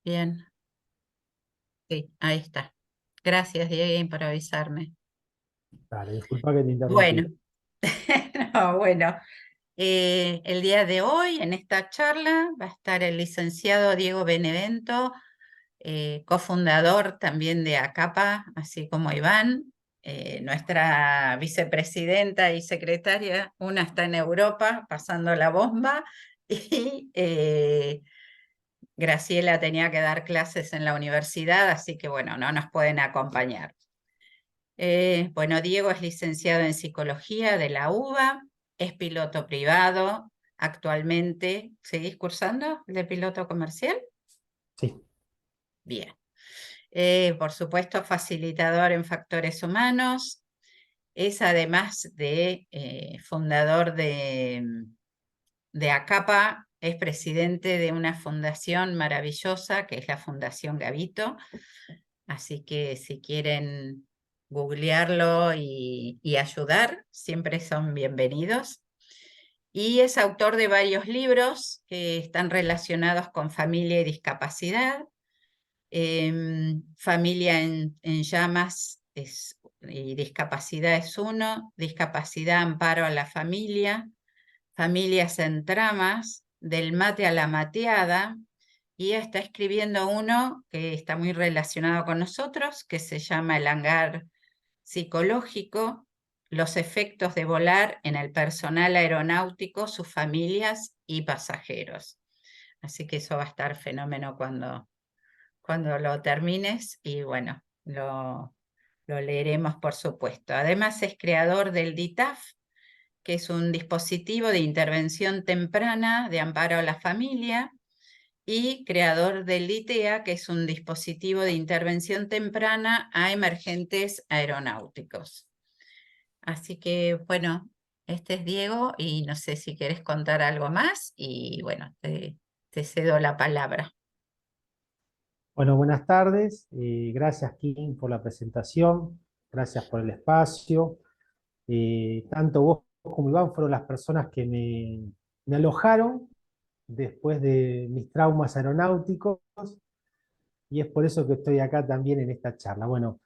Bien, sí, ahí está. Gracias, Diego, por avisarme. Dale, disculpa que te Bueno, interrumpí. no, bueno, el día de hoy en esta charla va a estar el licenciado Diego Benevento, cofundador también de ACAPA, así como Iván, nuestra vicepresidenta y secretaria. Una está en Europa pasando la bomba y Graciela tenía que dar clases en la universidad, así que bueno, no nos pueden acompañar. Bueno, Diego es licenciado en psicología de la UBA, es piloto privado, actualmente, ¿seguís cursando de piloto comercial? Sí. Bien. Por supuesto, facilitador en factores humanos, es además de fundador de ACAPA, es presidente de una fundación maravillosa que es la Fundación Gavito. Así que si quieren googlearlo y ayudar, siempre son bienvenidos. Y es autor de varios libros que están relacionados con familia y discapacidad. Familia en llamas y discapacidad es uno, discapacidad, amparo a la familia, familias en tramas, del mate a la mateada, y está escribiendo uno que está muy relacionado con nosotros, que se llama El hangar psicológico, los efectos de volar en el personal aeronáutico, sus familias y pasajeros. Así que eso va a estar fenómeno cuando lo termines y bueno, lo leeremos por supuesto. Además es creador del DITAF, que es un dispositivo de intervención temprana de amparo a la familia, y creador del ITEA, que es un dispositivo de intervención temprana a emergentes aeronáuticos. Así que, bueno, este es Diego y no sé si quieres contar algo más y bueno, te cedo la palabra. Bueno, buenas tardes. Gracias, Kim, por la presentación. Gracias por el espacio. Tanto vos como Iván fueron las personas que me alojaron después de mis traumas aeronáuticos y es por eso que estoy acá también en esta charla. Bueno,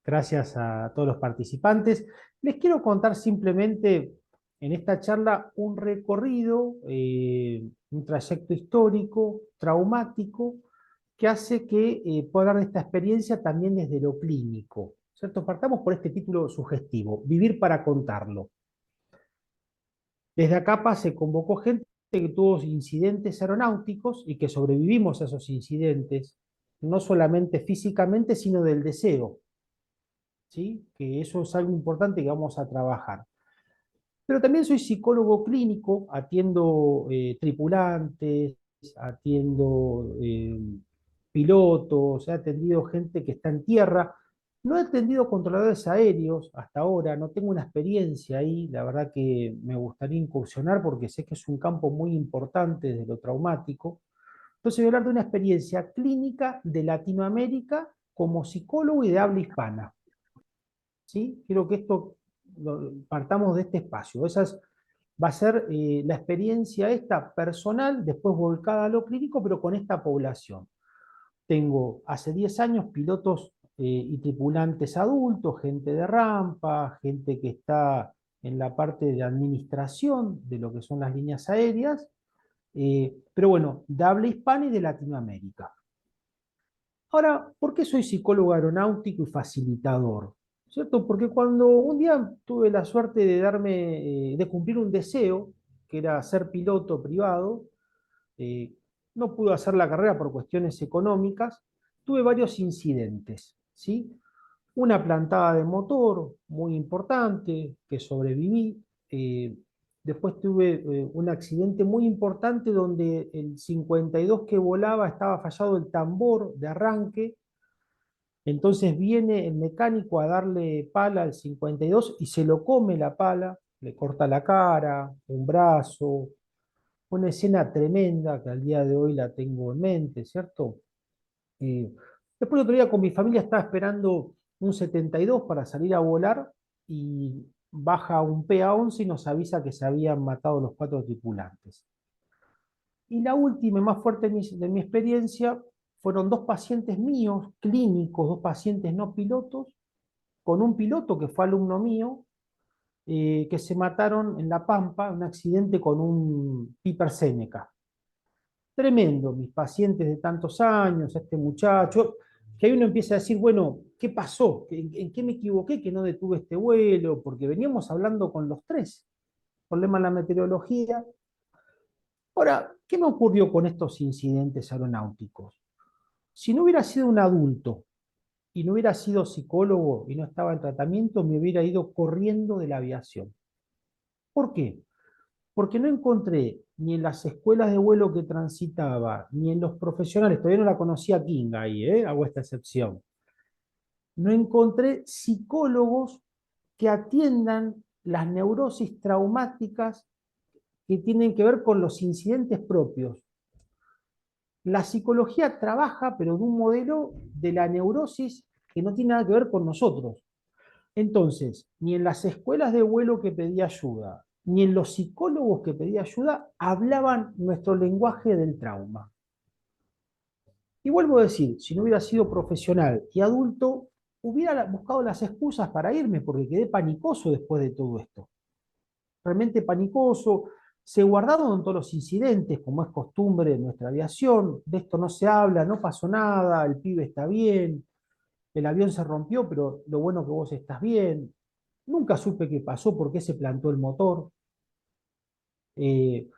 gracias a todos los participantes. Les quiero contar simplemente en esta charla un recorrido, un trayecto histórico, traumático, que hace que pueda hablar de esta experiencia también desde lo clínico. ¿Cierto? Partamos por este título sugestivo, Vivir para contarlo. Desde ACAPA se convocó gente que tuvo incidentes aeronáuticos y que sobrevivimos a esos incidentes, no solamente físicamente, sino del deseo, ¿sí? Que eso es algo importante que vamos a trabajar. Pero también soy psicólogo clínico, atiendo tripulantes, atiendo pilotos, he atendido gente que está en tierra. No he atendido controladores aéreos hasta ahora, no tengo una experiencia ahí, la verdad que me gustaría incursionar porque sé que es un campo muy importante de lo traumático. Entonces voy a hablar de una experiencia clínica de Latinoamérica como psicólogo y de habla hispana. ¿Sí? Quiero que esto partamos de este espacio. Va a ser la experiencia esta personal, después volcada a lo clínico, pero con esta población. Tengo hace 10 años pilotos y tripulantes adultos, gente de rampa, gente que está en la parte de administración de lo que son las líneas aéreas, pero bueno, de habla hispana y de Latinoamérica. Ahora, ¿por qué soy psicólogo aeronáutico y facilitador? ¿Cierto? Porque cuando un día tuve la suerte de de cumplir un deseo, que era ser piloto privado, eh, no pude hacer la carrera por cuestiones económicas, tuve varios incidentes, ¿sí? Una plantada de motor muy importante, que sobreviví. Después tuve un accidente muy importante donde el 52 que volaba estaba fallado el tambor de arranque. Entonces viene el mecánico a darle pala al 52 y se lo come la pala, le corta la cara, un brazo, una escena tremenda que al día de hoy la tengo en mente, ¿cierto? Eh, Después otro día con mi familia estaba esperando un 72 para salir a volar y baja un PA-11 y nos avisa que se habían matado los 4 tripulantes. Y la última y más fuerte de mi experiencia fueron 2 pacientes míos, clínicos, 2 pacientes no pilotos, con un piloto que fue alumno mío, que se mataron en La Pampa, en un accidente con un Piper Seneca. Tremendo, mis pacientes de tantos años, este muchacho, que ahí uno empieza a decir, bueno, ¿qué pasó? ¿En qué me equivoqué que no detuve este vuelo? Porque veníamos hablando con los tres. Problema en la meteorología. Ahora, ¿qué me ocurrió con estos incidentes aeronáuticos? Si no hubiera sido un adulto y no hubiera sido psicólogo y no estaba en tratamiento, me hubiera ido corriendo de la aviación. ¿Por qué? Porque no encontré ni en las escuelas de vuelo que transitaba, ni en los profesionales, todavía no la conocía Kinga ahí, hago esta excepción. No encontré psicólogos que atiendan las neurosis traumáticas que tienen que ver con los incidentes propios. La psicología trabaja, pero de un modelo de la neurosis que no tiene nada que ver con nosotros. Entonces, ni en las escuelas de vuelo que pedí ayuda, ni en los psicólogos que pedí ayuda, hablaban nuestro lenguaje del trauma. Y vuelvo a decir, si no hubiera sido profesional y adulto, hubiera buscado las excusas para irme, porque quedé panicoso después de todo esto. Realmente panicoso. Se guardaron todos los incidentes, como es costumbre en nuestra aviación. De esto no se habla, no pasó nada, el pibe está bien, el avión se rompió, pero lo bueno que vos estás bien. Nunca supe qué pasó, por qué se plantó el motor, eh,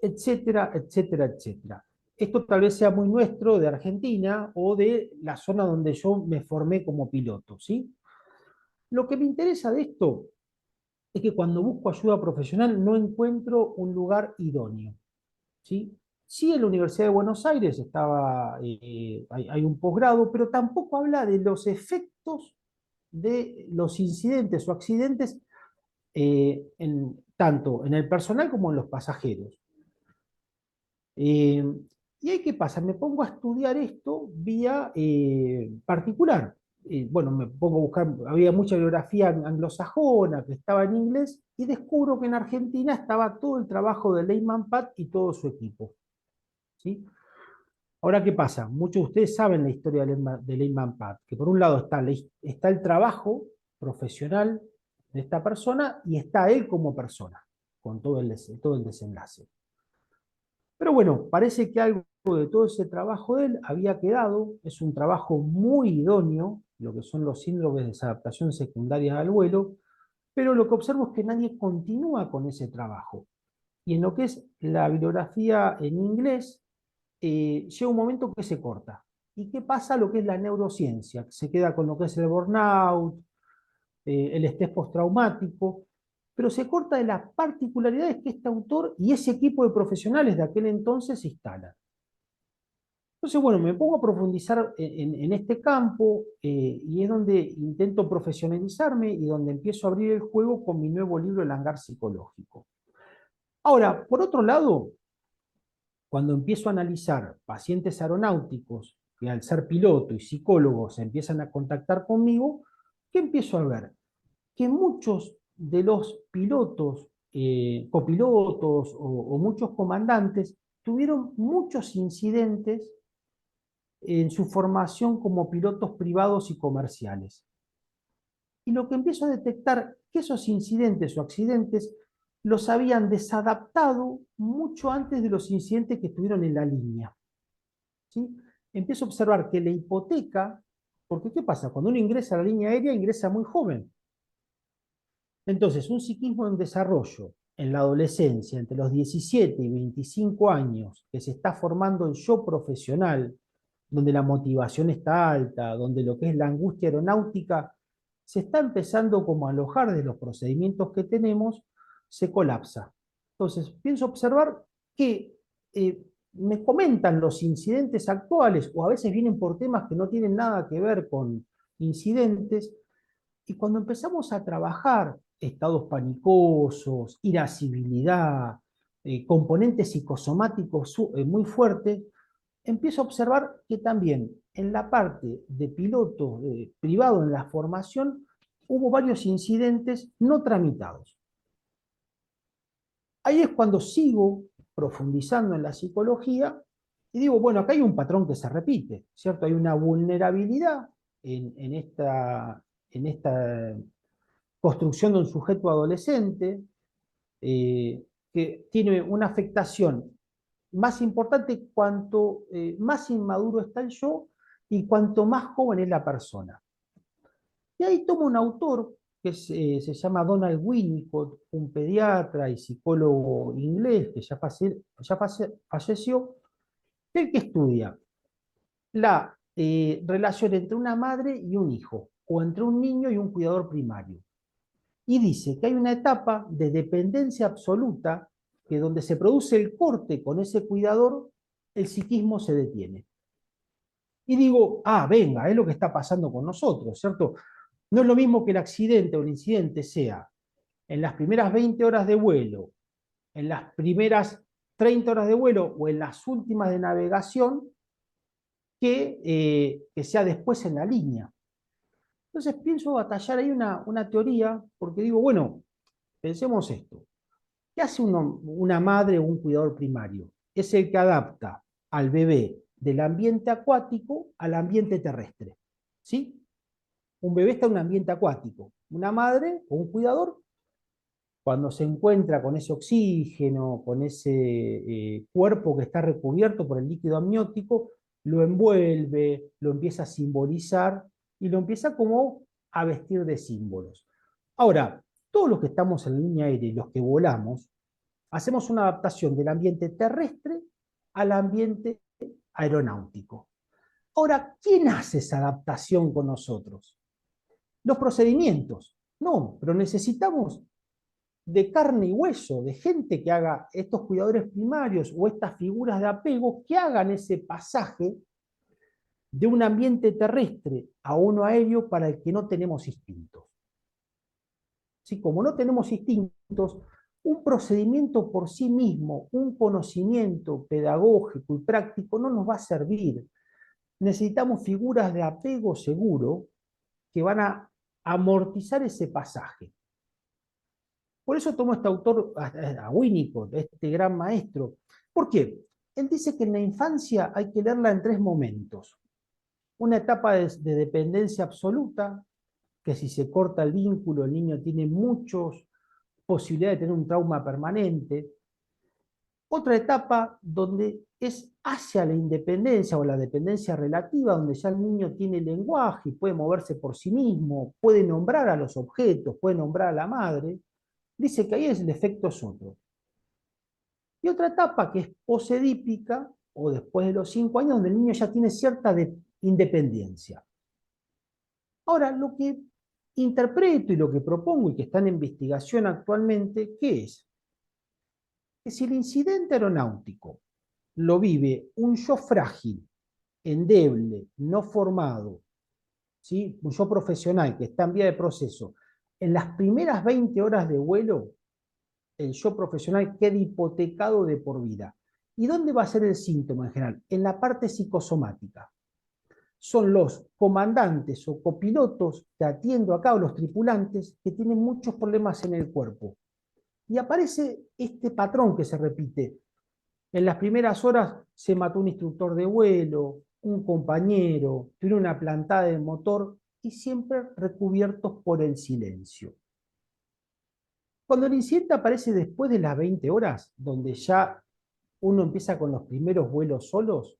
etcétera, etcétera, etcétera. Esto tal vez sea muy nuestro de Argentina o de la zona donde yo me formé como piloto, ¿sí? Lo que me interesa de esto es que cuando busco ayuda profesional no encuentro un lugar idóneo, ¿sí? Sí, en la Universidad de Buenos Aires hay un posgrado, pero tampoco habla de los efectos de los incidentes o accidentes tanto en el personal como en los pasajeros. Eh, ¿Y ahí qué pasa? Me pongo a estudiar esto vía particular. Bueno, me pongo a buscar, había mucha bibliografía anglosajona que estaba en inglés y descubro que en Argentina estaba todo el trabajo de Lehman Pat y todo su equipo. ¿Sí? Ahora, ¿qué pasa? Muchos de ustedes saben la historia de Lehman Pat, que por un lado está el trabajo profesional de esta persona y está él como persona, con todo el desenlace. Pero bueno, parece que algo de todo ese trabajo de él había quedado, es un trabajo muy idóneo, lo que son los síndromes de desadaptación secundaria al vuelo, pero lo que observo es que nadie continúa con ese trabajo. Y en lo que es la bibliografía en inglés, llega un momento que se corta. ¿Y qué pasa lo que es la neurociencia? Se queda con lo que es el burnout, el estrés postraumático, pero se corta de las particularidades que este autor y ese equipo de profesionales de aquel entonces instalan. Entonces, bueno, me pongo a profundizar en este campo y es donde intento profesionalizarme y donde empiezo a abrir el juego con mi nuevo libro, El hangar psicológico. Ahora, por otro lado, cuando empiezo a analizar pacientes aeronáuticos que al ser piloto y psicólogo se empiezan a contactar conmigo, ¿qué empiezo a ver? Que muchos de los pilotos, copilotos o muchos comandantes tuvieron muchos incidentes en su formación como pilotos privados y comerciales. Y lo que empiezo a detectar que esos incidentes o accidentes los habían desadaptado mucho antes de los incidentes que estuvieron en la línea. ¿Sí? Empiezo a observar que la hipoteca, porque ¿qué pasa? Cuando uno ingresa a la línea aérea, ingresa muy joven. Entonces, un psiquismo en desarrollo en la adolescencia, entre los 17 y 25 años, que se está formando el yo profesional, donde la motivación está alta, donde lo que es la angustia aeronáutica se está empezando como a alojar de los procedimientos que tenemos, se colapsa. Entonces, pienso observar que me comentan los incidentes actuales, o a veces vienen por temas que no tienen nada que ver con incidentes, y cuando empezamos a trabajar estados panicosos, irascibilidad, componentes psicosomáticos muy fuertes, empiezo a observar que también en la parte de piloto privado en la formación hubo varios incidentes no tramitados. Ahí es cuando sigo profundizando en la psicología Y digo, bueno, acá hay un patrón que se repite, ¿cierto? Hay una vulnerabilidad en esta construcción de un sujeto adolescente que tiene una afectación más importante cuanto más inmaduro está el yo y cuanto más joven es la persona. Y ahí toma un autor se llama Donald Winnicott, un pediatra y psicólogo inglés que falleció, el que estudia la relación entre una madre y un hijo, o entre un niño y un cuidador primario. Y dice que hay una etapa de dependencia absoluta que donde se produce el corte con ese cuidador, el psiquismo se detiene. Y digo, venga, es lo que está pasando con nosotros, ¿cierto? No es lo mismo que el accidente o el incidente sea en las primeras 20 horas de vuelo, en las primeras 30 horas de vuelo o en las últimas de navegación, que sea después en la línea. Entonces pienso batallar ahí una teoría, porque digo, bueno, pensemos esto. ¿Qué hace una madre o un cuidador primario? Es el que adapta al bebé del ambiente acuático al ambiente terrestre. ¿Sí? Un bebé está en un ambiente acuático. Una madre o un cuidador, cuando se encuentra con ese oxígeno, con ese cuerpo que está recubierto por el líquido amniótico, lo envuelve, lo empieza a simbolizar y lo empieza como a vestir de símbolos. Ahora, todos los que estamos en la línea aérea y los que volamos, hacemos una adaptación del ambiente terrestre al ambiente aeronáutico. Ahora, ¿quién hace esa adaptación con nosotros? Los procedimientos. No, pero necesitamos de carne y hueso, de gente que haga estos cuidadores primarios o estas figuras de apego, que hagan ese pasaje de un ambiente terrestre a uno aéreo para el que no tenemos instintos. ¿Sí? Como no tenemos instintos, un procedimiento por sí mismo, un conocimiento pedagógico y práctico no nos va a servir. Necesitamos figuras de apego seguro que van a amortizar ese pasaje. Por eso tomo este autor, a Winnicott, este gran maestro. ¿Por qué? Él dice que en la infancia hay que leerla en 3 momentos. Una etapa de dependencia absoluta, que si se corta el vínculo, el niño tiene muchas posibilidades de tener un trauma permanente. Otra etapa donde es hacia la independencia o la dependencia relativa, donde ya el niño tiene lenguaje y puede moverse por sí mismo, puede nombrar a los objetos, puede nombrar a la madre. Dice que ahí el efecto es otro. Y otra etapa que es posedípica, o después de los 5 años, donde el niño ya tiene cierta independencia. Ahora, lo que interpreto y lo que propongo y que está en investigación actualmente, ¿qué es? Que si el incidente aeronáutico lo vive un yo frágil, endeble, no formado, ¿sí? Un yo profesional que está en vía de proceso, en las primeras 20 horas de vuelo, el yo profesional queda hipotecado de por vida. ¿Y dónde va a ser el síntoma en general? En la parte psicosomática. Son los comandantes o copilotos que atiendo acá, o los tripulantes, que tienen muchos problemas en el cuerpo. Y aparece este patrón que se repite. En las primeras horas se mató un instructor de vuelo, un compañero, tuvieron una plantada de motor y siempre recubiertos por el silencio. Cuando el incidente aparece después de las 20 horas, donde ya uno empieza con los primeros vuelos solos,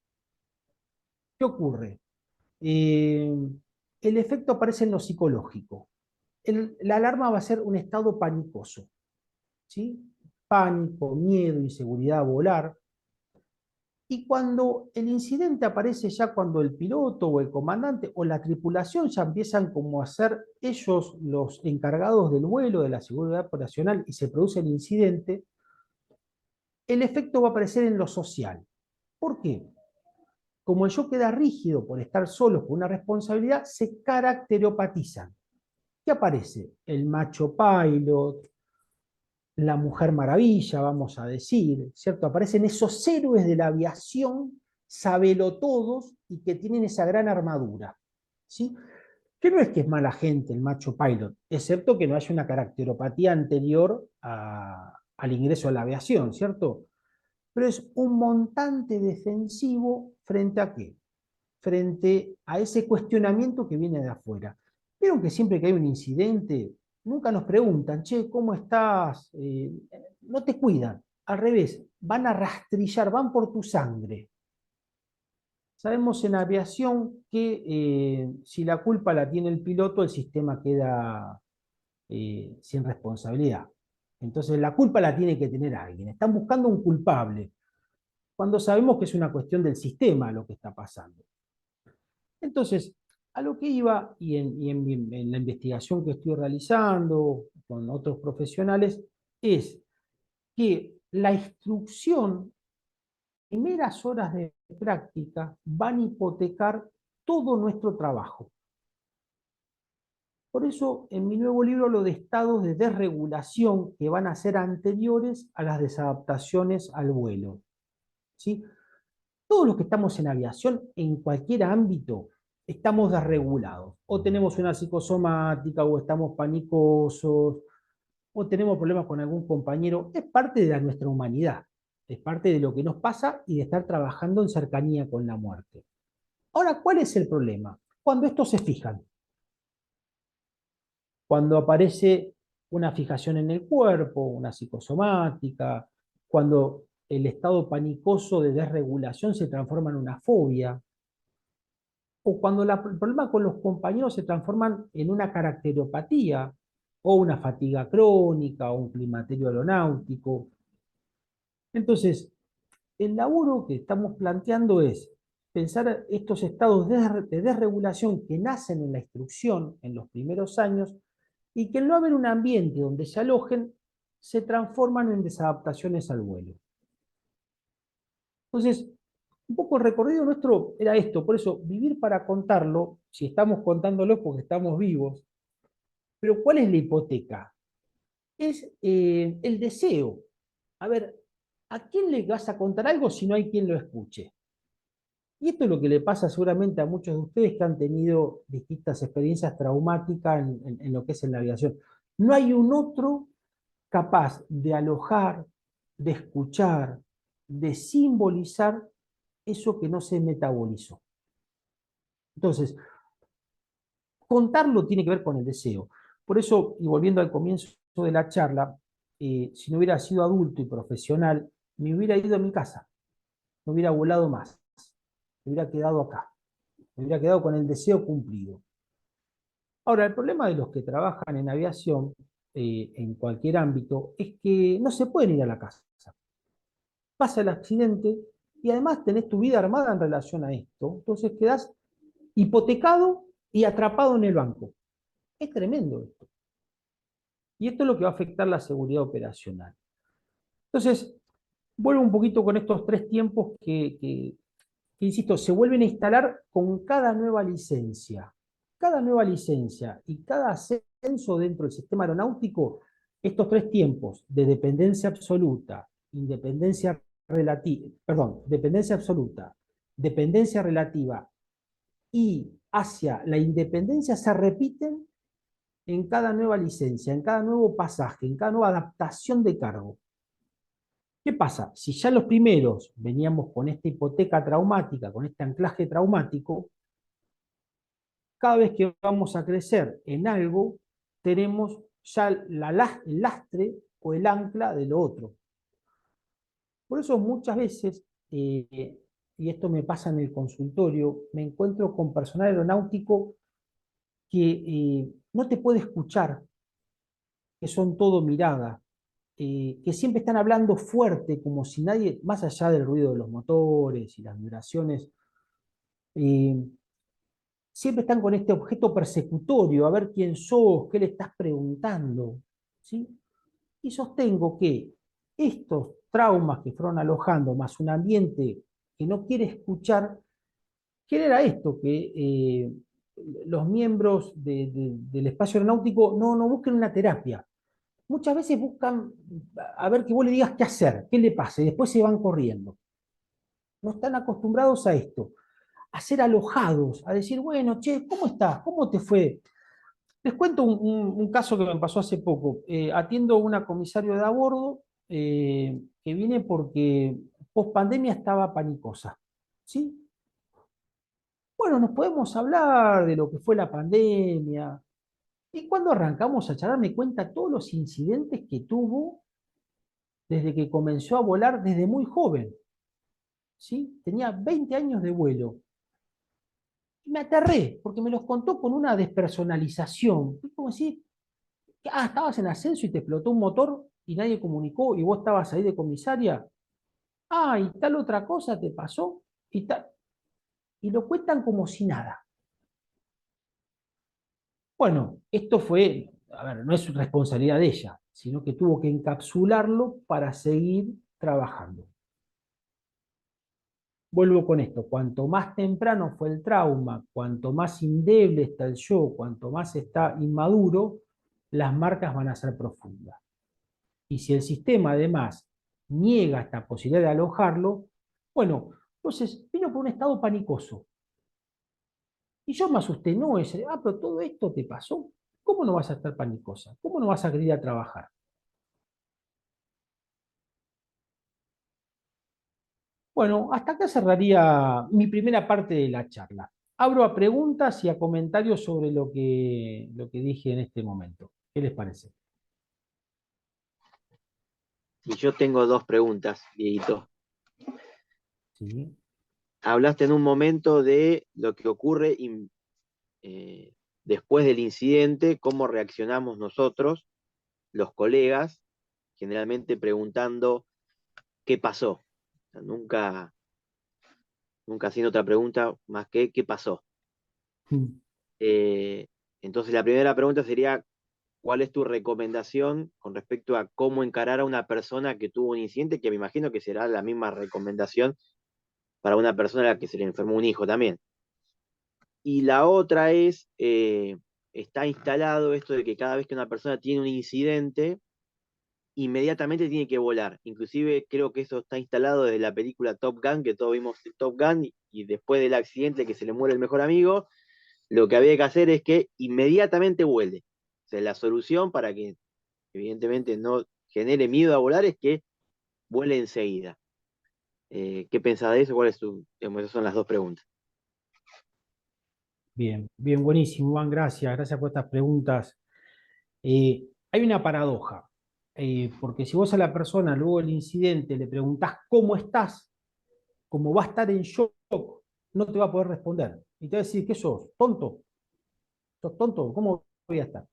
¿qué ocurre? El efecto aparece en lo psicológico. La alarma va a ser un estado panicoso, ¿sí? Pánico, miedo, inseguridad a volar. Y cuando el incidente aparece ya cuando el piloto o el comandante o la tripulación ya empiezan como a ser ellos los encargados del vuelo, de la seguridad operacional, y se produce el incidente, el efecto va a aparecer en lo social. ¿Por qué? Como el yo queda rígido por estar solo con una responsabilidad, se caracteropatizan. ¿Qué aparece? El macho pilot, la mujer maravilla, vamos a decir, ¿cierto? Aparecen esos héroes de la aviación, sabelotodos, y que tienen esa gran armadura, ¿sí? Que no es que es mala gente el macho pilot, excepto que no haya una caracteropatía anterior al ingreso a la aviación, ¿cierto? pero es un montante defensivo ¿frente a qué? Frente a ese cuestionamiento que viene de afuera. Vieron que siempre que hay un incidente, nunca nos preguntan, che, ¿cómo estás? No te cuidan. Al revés, van a rastrillar, van por tu sangre. Sabemos en aviación que si la culpa la tiene el piloto, el sistema queda sin responsabilidad. Entonces la culpa la tiene que tener alguien. Están buscando un culpable, cuando sabemos que es una cuestión del sistema lo que está pasando. Entonces, a lo que iba, en la investigación que estoy realizando con otros profesionales, es que la instrucción, primeras horas de práctica, van a hipotecar todo nuestro trabajo. Por eso, en mi nuevo libro hablo de estados de desregulación que van a ser anteriores a las desadaptaciones al vuelo. ¿Sí? Todos los que estamos en aviación, en cualquier ámbito, estamos desregulados. O tenemos una psicosomática, o estamos panicosos, o tenemos problemas con algún compañero. Es parte de nuestra humanidad. Es parte de lo que nos pasa y de estar trabajando en cercanía con la muerte. Ahora, ¿cuál es el problema? Cuando estos se fijan. Cuando aparece una fijación en el cuerpo, una psicosomática, cuando el estado panicoso de desregulación se transforma en una fobia, o cuando el problema con los compañeros se transforman en una caracteropatía, o una fatiga crónica, o un climaterio aeronáutico. Entonces, el laburo que estamos planteando es pensar estos estados de desregulación que nacen en la instrucción en los primeros años y que al no haber un ambiente donde se alojen, se transforman en desadaptaciones al vuelo. Entonces, un poco el recorrido nuestro era esto, por eso vivir para contarlo, si estamos contándolo porque estamos vivos, pero ¿cuál es la hipoteca? Es el deseo. A ver, ¿a quién le vas a contar algo si no hay quien lo escuche? Y esto es lo que le pasa seguramente a muchos de ustedes que han tenido distintas experiencias traumáticas en lo que es en la aviación. No hay un otro capaz de alojar, de escuchar, de simbolizar eso que no se metabolizó. Entonces, contarlo tiene que ver con el deseo. Por eso, y volviendo al comienzo de la charla, si no hubiera sido adulto y profesional, me hubiera ido a mi casa, no hubiera volado más, me hubiera quedado acá, me hubiera quedado con el deseo cumplido. Ahora, el problema de los que trabajan en aviación, en cualquier ámbito, es que no se pueden ir a la casa. Pasa el accidente y además tenés tu vida armada en relación a esto, entonces quedás hipotecado y atrapado en el banco. Es tremendo esto. Y esto es lo que va a afectar la seguridad operacional. Entonces, vuelvo un poquito con estos tres tiempos que, insisto, se vuelven a instalar con cada nueva licencia. Cada nueva licencia y cada ascenso dentro del sistema aeronáutico, estos tres tiempos de dependencia absoluta, independencia relativa, perdón, dependencia absoluta, dependencia relativa y hacia la independencia se repiten en cada nueva licencia, en cada nuevo pasaje, en cada nueva adaptación de cargo. ¿Qué pasa? Si ya los primeros veníamos con esta hipoteca traumática, con este anclaje traumático, cada vez que vamos a crecer en algo, tenemos ya el lastre o el ancla de lo otro. Por eso muchas veces, y esto me pasa en el consultorio, me encuentro con personal aeronáutico que no te puede escuchar, que son todo mirada, que siempre están hablando fuerte, como si nadie, más allá del ruido de los motores y las vibraciones, eh, siempre están con este objeto persecutorio, a ver quién sos, qué le estás preguntando, ¿sí? Y sostengo que estos traumas que fueron alojando, más un ambiente que no quiere escuchar, genera esto, que los miembros del espacio aeronáutico no busquen una terapia. Muchas veces buscan a ver que vos le digas qué hacer, qué le pasa, y después se van corriendo. No están acostumbrados a esto, a ser alojados, a decir, bueno, che, ¿cómo estás? ¿Cómo te fue? Les cuento un caso que me pasó hace poco. Atiendo a una comisario de a bordo que viene porque pospandemia estaba panicosa, ¿sí? Bueno, nos podemos hablar de lo que fue la pandemia. Y cuando arrancamos a charlar, me cuenta todos los incidentes que tuvo desde que comenzó a volar desde muy joven, ¿sí? Tenía 20 años de vuelo. Y me aterré, porque me los contó con una despersonalización. Es como decir, estabas en ascenso y te explotó un motor y nadie comunicó y vos estabas ahí de comisaria. Y tal otra cosa te pasó y tal. Y lo cuentan como si nada. Bueno, esto fue, a ver, no es responsabilidad de ella, sino que tuvo que encapsularlo para seguir trabajando. Vuelvo con esto, cuanto más temprano fue el trauma, cuanto más indeble está el yo, cuanto más está inmaduro, las marcas van a ser profundas. Y si el sistema además niega esta posibilidad de alojarlo, bueno, entonces vino por un estado panicoso. Y yo me asusté, no ese, pero todo esto te pasó. ¿Cómo no vas a estar panicosa? ¿Cómo no vas a querer ir a trabajar? Bueno, hasta acá cerraría mi primera parte de la charla. Abro a preguntas y a comentarios sobre lo que dije en este momento. ¿Qué les parece? Y yo tengo dos preguntas, Dieguito. Sí. Hablaste en un momento de lo que ocurre después del incidente, cómo reaccionamos nosotros, los colegas, generalmente preguntando qué pasó. O sea, nunca haciendo otra pregunta más que qué pasó. Mm. Eh, entonces la primera pregunta sería, ¿cuál es tu recomendación con respecto a cómo encarar a una persona que tuvo un incidente? Que me imagino que será la misma recomendación para una persona a la que se le enfermó un hijo también. Y la otra es, está instalado esto de que cada vez que una persona tiene un incidente, inmediatamente tiene que volar. Inclusive creo que eso está instalado desde la película Top Gun, que todos vimos Top Gun, y después del accidente que se le muere el mejor amigo, lo que había que hacer es que inmediatamente vuele. O sea, la solución para que evidentemente no genere miedo a volar es que vuele enseguida. ¿Qué pensás de eso? ¿Cuál es digamos, esas son las dos preguntas. Bien, bien, buenísimo, Iván, gracias, gracias por estas preguntas. Hay una paradoja, porque si vos a la persona luego del incidente le preguntás cómo estás, como va a estar en shock, no te va a poder responder. Y te va a decir, ¿qué sos? ¿Tonto? ¿Sos tonto? ¿Cómo voy a estar?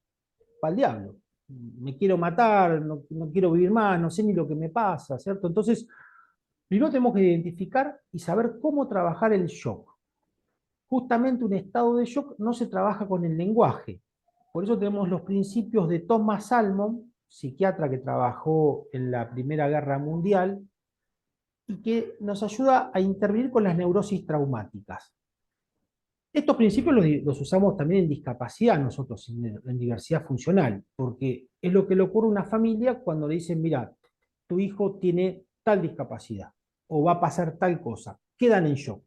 Para el diablo. Me quiero matar, no quiero vivir más, no sé ni lo que me pasa, ¿cierto? Entonces, primero tenemos que identificar y saber cómo trabajar el shock. Justamente un estado de shock no se trabaja con el lenguaje. Por eso tenemos los principios de Thomas Salmon, psiquiatra que trabajó en la Primera Guerra Mundial, y que nos ayuda a intervenir con las neurosis traumáticas. Estos principios los usamos también en discapacidad nosotros, en diversidad funcional, porque es lo que le ocurre a una familia cuando le dicen, mira, tu hijo tiene tal discapacidad o va a pasar tal cosa, quedan en shock.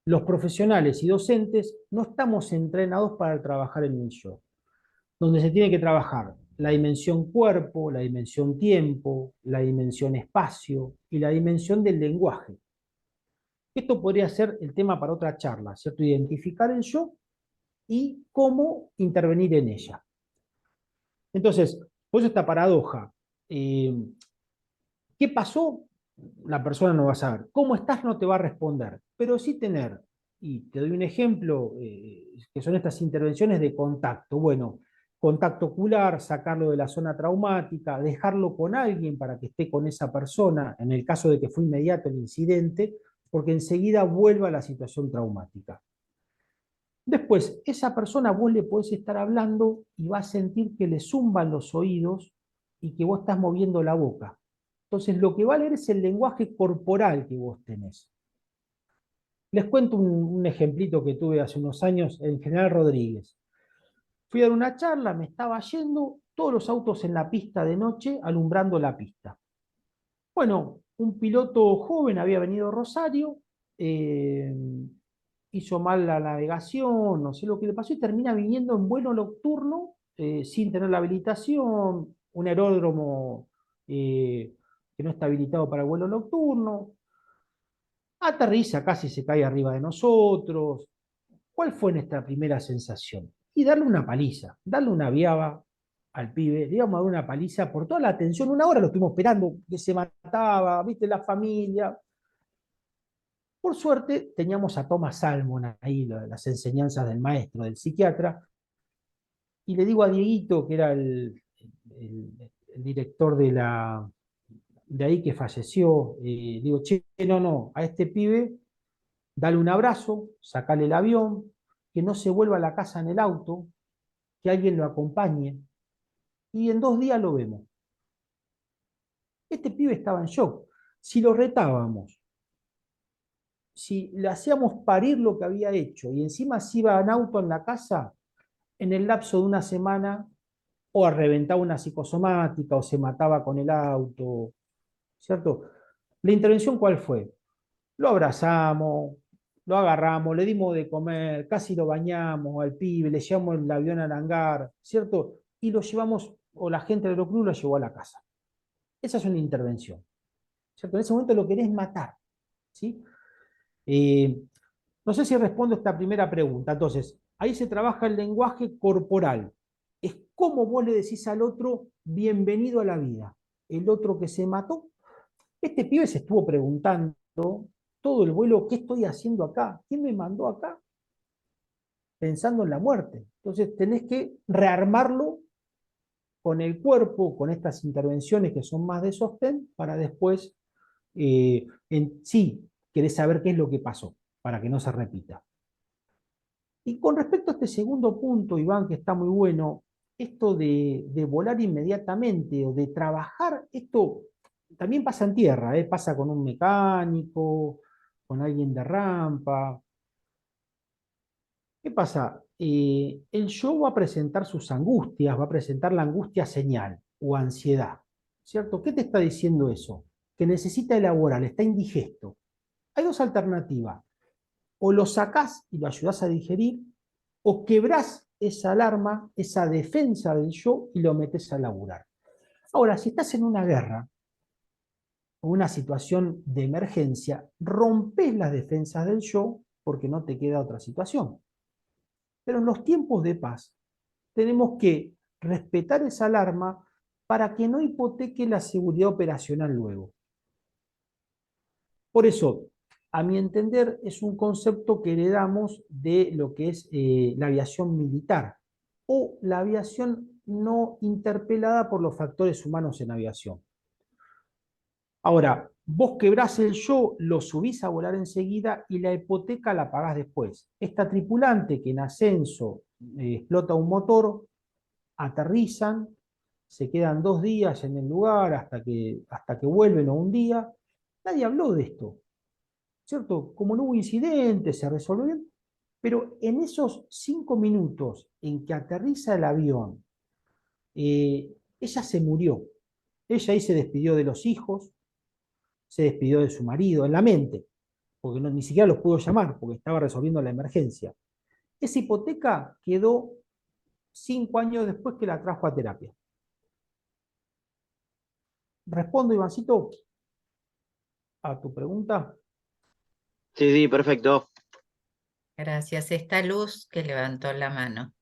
Los profesionales y docentes no estamos entrenados para trabajar en el shock, donde se tiene que trabajar la dimensión cuerpo, la dimensión tiempo, la dimensión espacio y la dimensión del lenguaje. Esto podría ser el tema para otra charla, ¿cierto? Identificar el yo y cómo intervenir en ella. Entonces, pues esta paradoja. Eh, ¿Qué pasó? La persona no va a saber. ¿Cómo estás? No te va a responder. Pero sí tener, y te doy un ejemplo, que son estas intervenciones de contacto. Bueno, contacto ocular, sacarlo de la zona traumática, dejarlo con alguien para que esté con esa persona, en el caso de que fue inmediato el incidente, porque enseguida vuelva a la situación traumática. Después, esa persona vos le podés estar hablando y va a sentir que le zumban los oídos y que vos estás moviendo la boca. Entonces, lo que va a leer es el lenguaje corporal que vos tenés. Les cuento un ejemplito que tuve hace unos años en General Rodríguez. Fui a dar una charla, me estaba yendo, todos los autos en la pista de noche alumbrando la pista. Bueno, un piloto joven había venido a Rosario, eh, hizo mal la navegación, no sé lo que le pasó, y termina viniendo en vuelo nocturno sin tener la habilitación, un aeródromo que no está habilitado para vuelo nocturno. Aterriza, casi se cae arriba de nosotros. ¿Cuál fue nuestra primera sensación? Y darle una paliza, darle una viaba al pibe, le íbamos a dar una paliza por toda la atención. Una hora lo estuvimos esperando, que se mataba, viste, la familia. Por suerte, teníamos a Thomas Salmon ahí, las enseñanzas del maestro, del psiquiatra, y le digo a Dieguito, que era el director de ahí que falleció, digo, che, no, a este pibe, dale un abrazo, sacale el avión, que no se vuelva a la casa en el auto, que alguien lo acompañe, y en 2 días lo vemos. Este pibe estaba en shock. Si lo retábamos, si le hacíamos parir lo que había hecho, y encima se iba en auto en la casa, en el lapso de una semana, o reventaba una psicosomática, o se mataba con el auto, ¿cierto? ¿La intervención cuál fue? Lo abrazamos, lo agarramos, le dimos de comer, casi lo bañamos al pibe, le llevamos el avión al hangar, ¿cierto? Y lo llevamos, o la gente del club lo llevó a la casa. Esa es una intervención, ¿cierto? En ese momento lo querés matar, ¿sí? Eh, no sé si respondo esta primera pregunta. Entonces, ahí se trabaja el lenguaje corporal. Es como vos le decís al otro, bienvenido a la vida. El otro que se mató, este pibe se estuvo preguntando todo el vuelo, ¿qué estoy haciendo acá? ¿Quién me mandó acá? Pensando en la muerte. Entonces tenés que rearmarlo con el cuerpo, con estas intervenciones que son más de sostén, para después, sí, querés saber qué es lo que pasó, para que no se repita. Y con respecto a este segundo punto, Iván, que está muy bueno, esto de volar inmediatamente o de trabajar, esto también pasa en tierra, pasa con un mecánico, con alguien de rampa. ¿Qué pasa? El yo va a presentar sus angustias, va a presentar la angustia señal o ansiedad, ¿cierto? ¿Qué te está diciendo eso? Que necesita elaborar, está indigesto. Hay dos alternativas: o lo sacás y lo ayudás a digerir, o quebrás esa alarma, esa defensa del yo y lo metés a laburar. Ahora, si estás en una guerra o una situación de emergencia, rompes las defensas del yo porque no te queda otra situación. Pero en los tiempos de paz tenemos que respetar esa alarma para que no hipoteque la seguridad operacional luego. Por eso, a mi entender, es un concepto que heredamos de lo que es la aviación militar o la aviación no interpelada por los factores humanos en aviación. Ahora, vos quebrás el yo, lo subís a volar enseguida y la hipoteca la pagás después. Esta tripulante que en ascenso explota un motor, aterrizan, se quedan 2 días en el lugar hasta que vuelven o un día. Nadie habló de esto, ¿cierto? Como no hubo incidente, se resolvió bien, pero en esos 5 minutos en que aterriza el avión, ella se murió. Ella ahí se despidió de los hijos, se despidió de su marido, en la mente, porque no, ni siquiera los pudo llamar, porque estaba resolviendo la emergencia. Esa hipoteca quedó 5 años después que la trajo a terapia. ¿Respondo, Ivancito, a tu pregunta? Sí, sí, perfecto. Gracias. Esta Luz que levantó la mano.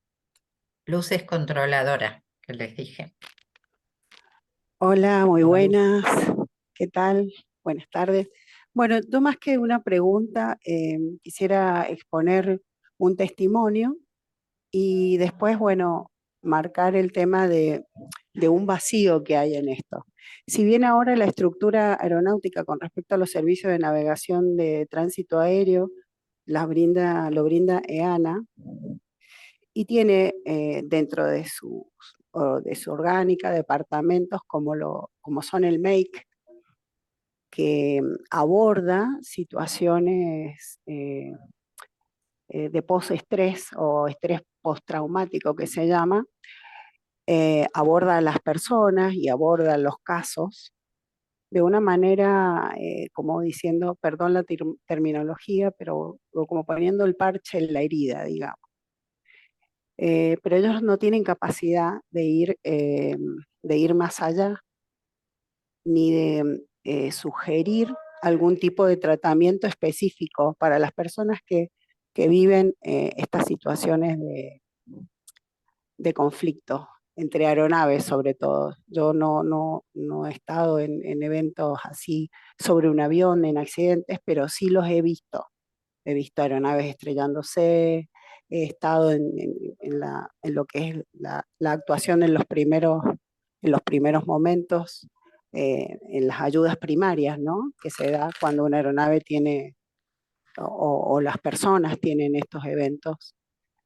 Luz es controladora, que les dije. Hola, muy Hola, Luz. buenas. ¿Qué tal? Buenas tardes. Bueno, yo más que una pregunta, quisiera exponer un testimonio y después, bueno, marcar el tema de un vacío que hay en esto. Si bien ahora la estructura aeronáutica con respecto a los servicios de navegación de tránsito aéreo lo brinda EANA y tiene dentro de su orgánica departamentos como son el MAKE, que aborda situaciones de postestrés o estrés postraumático que se llama, aborda a las personas y aborda los casos de una manera, como diciendo, perdón la terminología, pero como poniendo el parche en la herida, digamos. Pero ellos no tienen capacidad de ir más allá ni de sugerir algún tipo de tratamiento específico para las personas que viven estas situaciones de conflicto entre aeronaves sobre todo. Yo no he estado en eventos así sobre un avión, en accidentes, pero sí los he visto. He visto aeronaves estrellándose, he estado en lo que es la actuación en los primeros momentos, en las ayudas primarias, ¿no? Que se da cuando una aeronave tiene, o las personas tienen estos eventos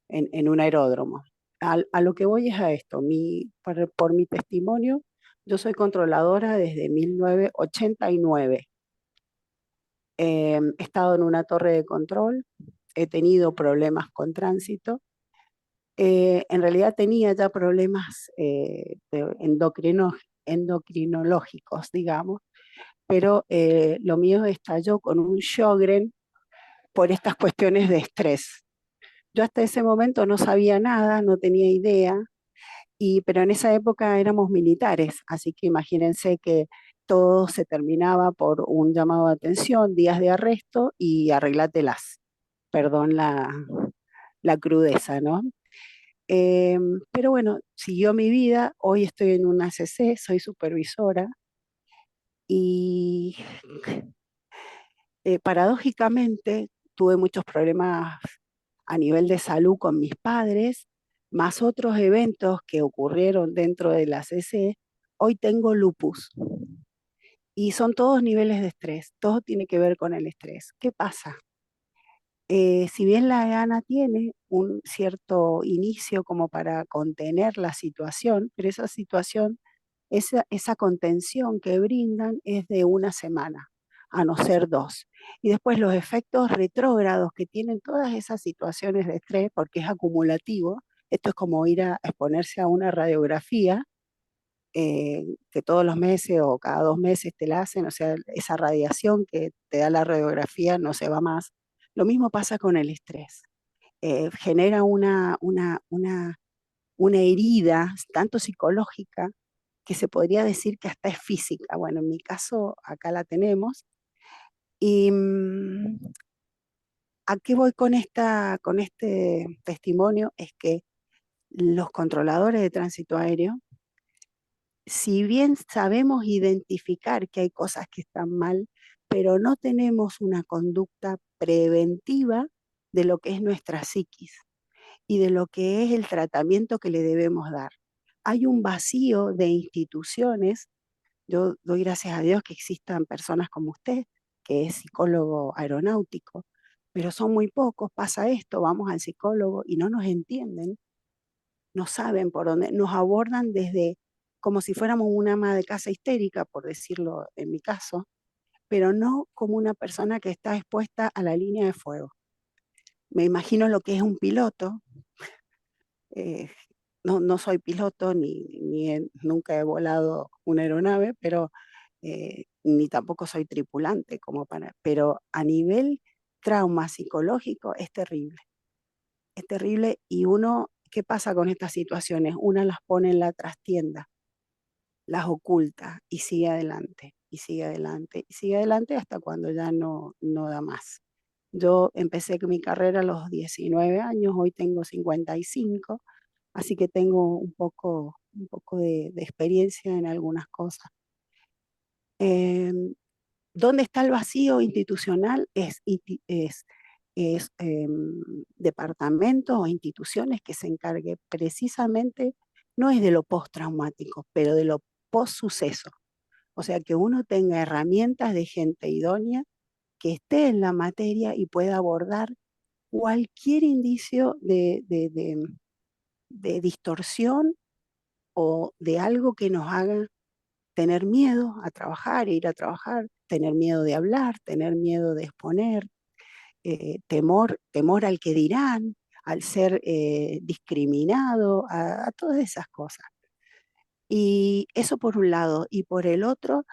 en un aeródromo. A lo que voy es a esto, por mi testimonio, yo soy controladora desde 1989. He estado en una torre de control, he tenido problemas con tránsito. En realidad tenía ya problemas endocrinológicos, digamos, pero lo mío estalló con un Sjögren por estas cuestiones de estrés. Yo hasta ese momento no sabía nada, no tenía idea, pero en esa época éramos militares, así que imagínense que todo se terminaba por un llamado de atención, días de arresto y arreglátelas. Perdón la crudeza, ¿no? Pero bueno, siguió mi vida, hoy estoy en una ACC, soy supervisora y paradójicamente tuve muchos problemas a nivel de salud con mis padres, más otros eventos que ocurrieron dentro de la ACC. Hoy tengo lupus y son todos niveles de estrés, todo tiene que ver con el estrés. ¿Qué pasa? Si bien la EANA tiene un cierto inicio como para contener la situación, pero esa situación, esa contención que brindan es de una semana, a no ser 2. Y después los efectos retrógrados que tienen todas esas situaciones de estrés, porque es acumulativo, esto es como ir a exponerse a una radiografía, que todos los meses o cada 2 meses te la hacen, o sea, esa radiación que te da la radiografía no se va más. Lo mismo pasa con el estrés. Genera una herida, tanto psicológica, que se podría decir que hasta es física. Bueno, en mi caso, acá la tenemos. Y ¿a qué voy con este testimonio? Es que los controladores de tránsito aéreo, si bien sabemos identificar que hay cosas que están mal, pero no tenemos una conducta preventiva de lo que es nuestra psiquis y de lo que es el tratamiento que le debemos dar. Hay un vacío de instituciones. Yo doy gracias a Dios que existan personas como usted, que es psicólogo aeronáutico, pero son muy pocos. Pasa esto, vamos al psicólogo y no nos entienden, no saben por dónde, nos abordan desde como si fuéramos una ama de casa histérica, por decirlo en mi caso, pero no como una persona que está expuesta a la línea de fuego. Me imagino lo que es un piloto. eh, no soy piloto nunca he volado una aeronave, pero ni tampoco soy tripulante, pero a nivel trauma psicológico es terrible y ¿qué pasa con estas situaciones? Una las pone en la trastienda, las oculta y sigue adelante, y sigue adelante, y sigue adelante hasta cuando ya no da más. Yo empecé mi carrera a los 19 años, hoy tengo 55, así que tengo un poco de experiencia en algunas cosas. ¿Dónde está el vacío institucional? Departamentos o instituciones que se encarguen precisamente, no es de lo postraumático, pero de lo post-suceso. O sea, que uno tenga herramientas de gente idónea que esté en la materia y pueda abordar cualquier indicio de distorsión o de algo que nos haga tener miedo a trabajar, ir a trabajar, tener miedo de hablar, tener miedo de exponer, temor al que dirán, al ser discriminado, a todas esas cosas. Y eso por un lado. Y por el otro,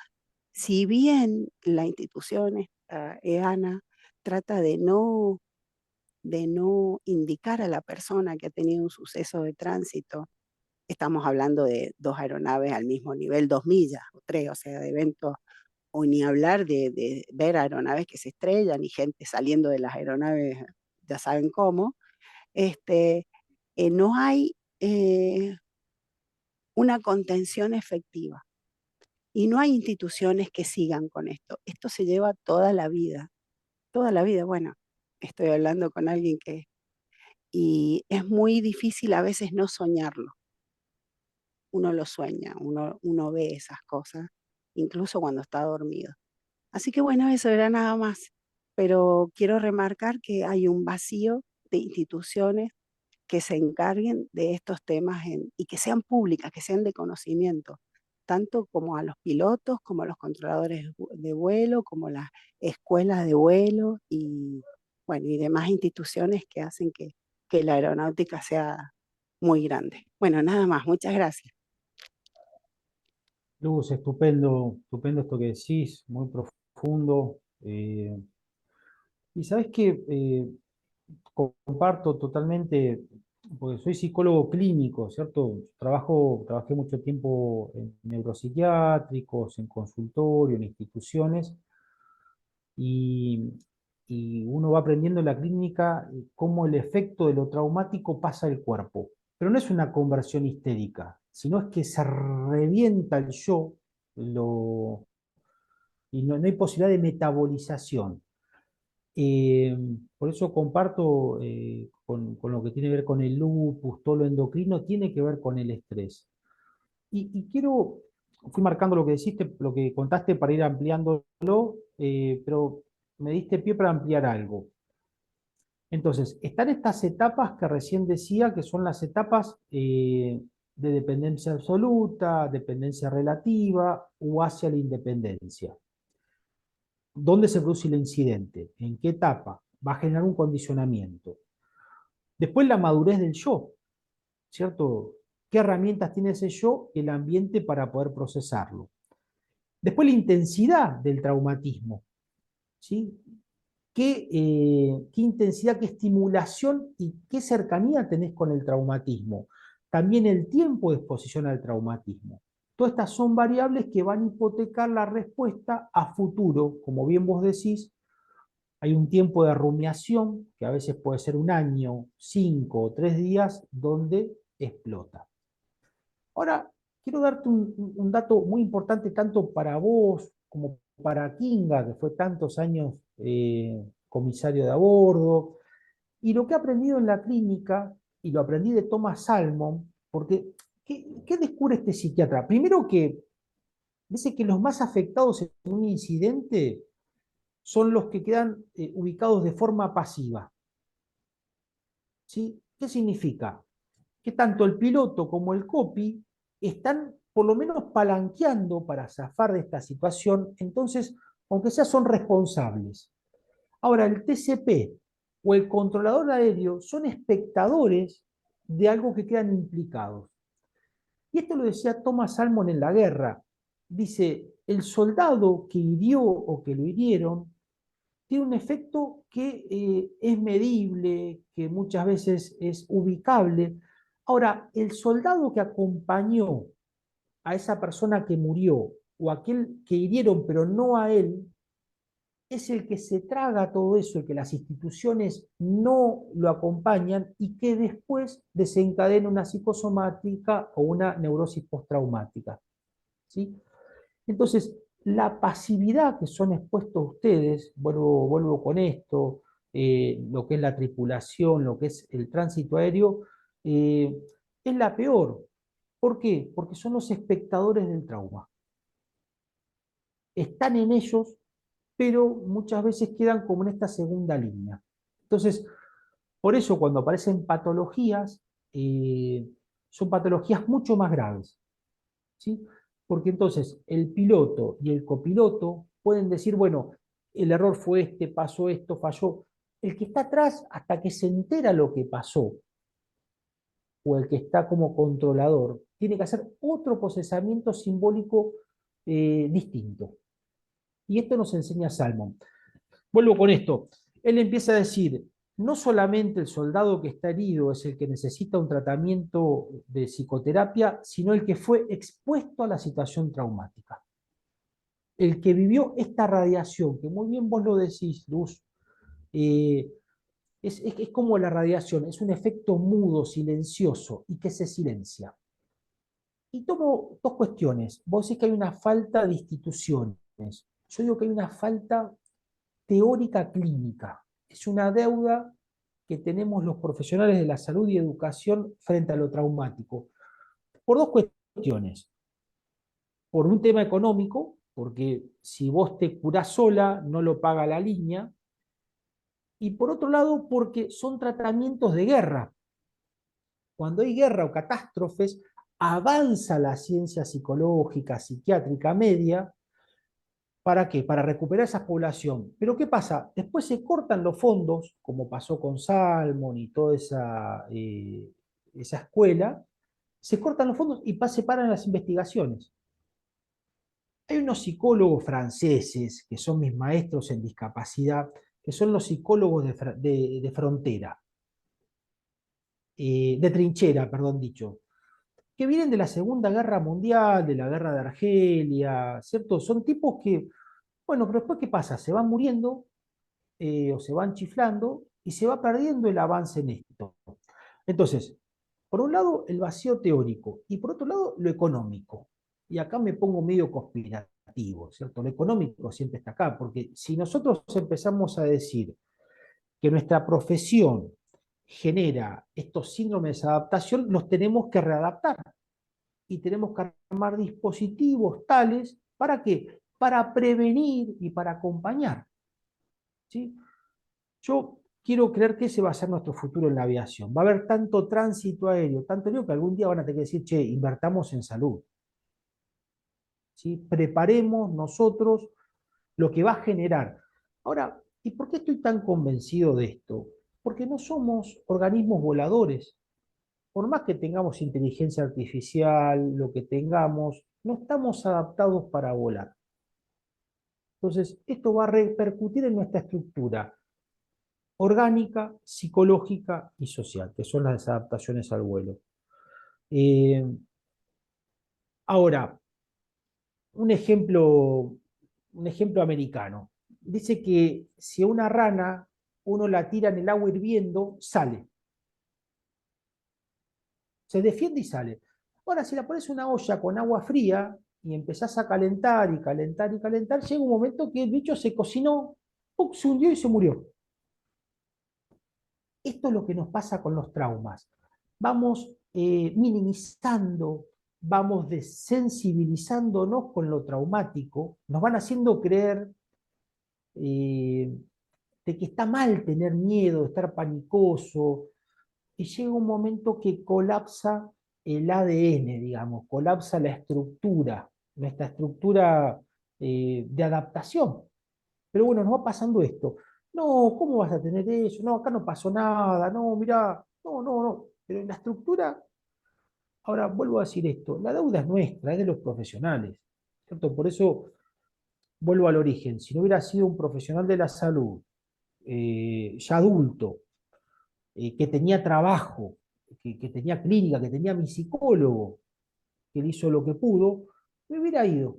si bien la institución EANA trata de no indicar a la persona que ha tenido un suceso de tránsito estamos hablando de 2 aeronaves al mismo nivel, 2 millas o 3, o sea, de eventos, o ni hablar de ver aeronaves que se estrellan y gente saliendo de las aeronaves, ya saben cómo. No hay una contención efectiva y no hay instituciones que sigan con esto. Esto se lleva toda la vida, toda la vida. Bueno, estoy hablando con alguien que... Y es muy difícil a veces no soñarlo. Uno lo sueña, uno ve esas cosas, incluso cuando está dormido. Así que bueno, eso era nada más. Pero quiero remarcar que hay un vacío de instituciones que se encarguen de estos temas y que sean públicas, que sean de conocimiento, tanto como a los pilotos, como a los controladores de vuelo, como las escuelas de vuelo y, bueno, y demás instituciones que hacen que la aeronáutica sea muy grande. Bueno, nada más, muchas gracias. Luz, estupendo, estupendo esto que decís, muy profundo. Y sabes que comparto totalmente, porque soy psicólogo clínico, ¿cierto? Trabajé mucho tiempo en neuropsiquiátricos, en consultorio, en instituciones, y, y uno va aprendiendo en la clínica cómo el efecto de lo traumático pasa al cuerpo. Pero no es una conversión histérica, sino es que se revienta el yo, lo, y no hay posibilidad de metabolización. Eh, por eso comparto con lo que tiene que ver con el lupus, todo lo endocrino, tiene que ver con el estrés. Fui marcando lo que deciste, lo que contaste para ir ampliándolo, pero me diste pie para ampliar algo. Entonces, están estas etapas que recién decía, que son las etapas de dependencia absoluta, dependencia relativa o hacia la independencia. ¿Dónde se produce el incidente? ¿En qué etapa? Va a generar un condicionamiento. Después la madurez del yo, ¿cierto? ¿Qué herramientas tiene ese yo y el ambiente para poder procesarlo? Después la intensidad del traumatismo, ¿sí? ¿Qué intensidad, qué estimulación y qué cercanía tenés con el traumatismo? También el tiempo de exposición al traumatismo. Todas estas son variables que van a hipotecar la respuesta a futuro, como bien vos decís. Hay un tiempo de rumiación, que a veces puede ser 1 año, 5 o 3 días, donde explota. Ahora, quiero darte un dato muy importante tanto para vos como para Kinga, que fue tantos años comisario de a bordo, y lo que he aprendido en la clínica, y lo aprendí de Thomas Salmon, porque ¿qué descubre este psiquiatra? Primero que dice que los más afectados en un incidente son los que quedan ubicados de forma pasiva. ¿Sí? ¿Qué significa? Que tanto el piloto como el copy están por lo menos palanqueando para zafar de esta situación, entonces, aunque sea, son responsables. Ahora, el TCP o el controlador aéreo son espectadores de algo que quedan implicados. Y esto lo decía Thomas Salmon en la guerra. Dice, el soldado que hirió o que lo hirieron tiene un efecto que es medible, que muchas veces es ubicable. Ahora, el soldado que acompañó a esa persona que murió o aquel que hirieron, pero no a él, es el que se traga todo eso, el que las instituciones no lo acompañan y que después desencadena una psicosomática o una neurosis postraumática. ¿Sí? Entonces, la pasividad que son expuestos ustedes, vuelvo con esto, lo que es la tripulación, lo que es el tránsito aéreo, es la peor. ¿Por qué? Porque son los espectadores del trauma. Están en ellos, pero muchas veces quedan como en esta segunda línea. Entonces, por eso cuando aparecen patologías, son patologías mucho más graves. ¿Sí? Porque entonces el piloto y el copiloto pueden decir, bueno, el error fue este, pasó esto, falló. El que está atrás, hasta que se entera lo que pasó, o el que está como controlador, tiene que hacer otro procesamiento simbólico distinto. Y esto nos enseña Salmon. Vuelvo con esto. Él empieza a decir, no solamente el soldado que está herido es el que necesita un tratamiento de psicoterapia, sino el que fue expuesto a la situación traumática. El que vivió esta radiación, que muy bien vos lo decís, Luz, es como la radiación, es un efecto mudo, silencioso y que se silencia. Y tomo dos cuestiones. Vos decís que hay una falta de instituciones. Yo digo que hay una falta teórica clínica. Es una deuda que tenemos los profesionales de la salud y educación frente a lo traumático. Por dos cuestiones. Por un tema económico, porque si vos te curás sola, no lo paga la línea. Y por otro lado, porque son tratamientos de guerra. Cuando hay guerra o catástrofes, avanza la ciencia psicológica, psiquiátrica media. ¿Para qué? Para recuperar esa población. Pero ¿qué pasa? Después se cortan los fondos, como pasó con Salmon y toda esa escuela, se cortan los fondos y se paran las investigaciones. Hay unos psicólogos franceses que son mis maestros en discapacidad, que son los psicólogos de frontera, de trinchera, perdón dicho, que vienen de la Segunda Guerra Mundial, de la Guerra de Argelia, ¿cierto? Son tipos que, bueno, pero después ¿qué pasa? Se van muriendo o se van chiflando y se va perdiendo el avance en esto. Entonces, por un lado, el vacío teórico y por otro lado, lo económico. Y acá me pongo medio conspirativo, ¿cierto? Lo económico siempre está acá, porque si nosotros empezamos a decir que nuestra profesión genera estos síndromes de adaptación, los tenemos que readaptar y tenemos que armar dispositivos tales, ¿para qué? Para prevenir y para acompañar. ¿Sí? Yo quiero creer que ese va a ser nuestro futuro en la aviación. Va a haber tanto tránsito aéreo, tanto aéreo, que algún día van a tener que decir, che, invertamos en salud. ¿Sí? Preparemos nosotros lo que va a generar. Ahora, ¿y por qué estoy tan convencido de esto? Porque no somos organismos voladores. Por más que tengamos inteligencia artificial, lo que tengamos, no estamos adaptados para volar. Entonces, esto va a repercutir en nuestra estructura orgánica, psicológica y social, que son las adaptaciones al vuelo. Eh, Ahora, un ejemplo americano. Dice que si a una rana uno la tira en el agua hirviendo, sale. Se defiende y sale. Ahora, si la pones en una olla con agua fría y empezás a calentar y calentar y calentar, llega un momento que el bicho se cocinó, ¡pum!, se hundió y se murió. Esto es lo que nos pasa con los traumas. Vamos minimizando, vamos desensibilizándonos con lo traumático, nos van haciendo creer de que está mal tener miedo, estar panicoso, y llega un momento que colapsa el ADN, digamos, colapsa la estructura, nuestra estructura de adaptación. Pero bueno, nos va pasando esto. No, ¿cómo vas a tener eso? No, acá no pasó nada, no, mirá, no, no, no. Pero en la estructura, ahora vuelvo a decir esto, la deuda es nuestra, es de los profesionales, ¿cierto? Por eso vuelvo al origen. Si no hubiera sido un profesional de la salud, ya adulto, que tenía trabajo, que tenía clínica, que tenía mi psicólogo, que él hizo lo que pudo, me hubiera ido.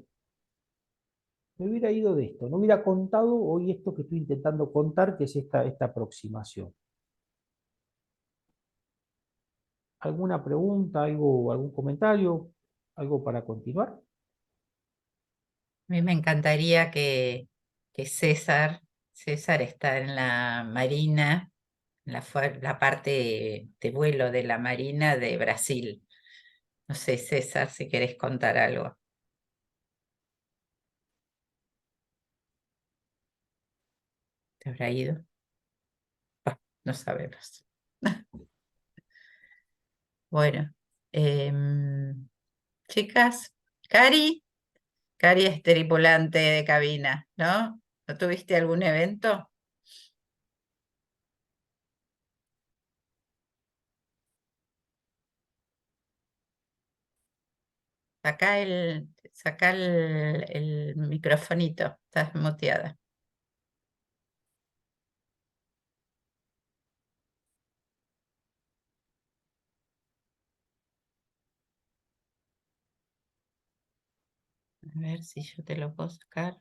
Me hubiera ido de esto, no hubiera contado hoy esto que estoy intentando contar, que es esta aproximación. ¿Alguna pregunta, algún comentario, algo para continuar? A mí me encantaría que César está en la Marina, en la parte de vuelo de la Marina de Brasil. No sé, César, si querés contar algo. ¿Te habrá ido? Bah, no sabemos. Bueno, chicas, Cari es tripulante de cabina, ¿no? ¿No tuviste algún evento? Saca el microfonito, estás muteada. A ver si yo te lo puedo sacar.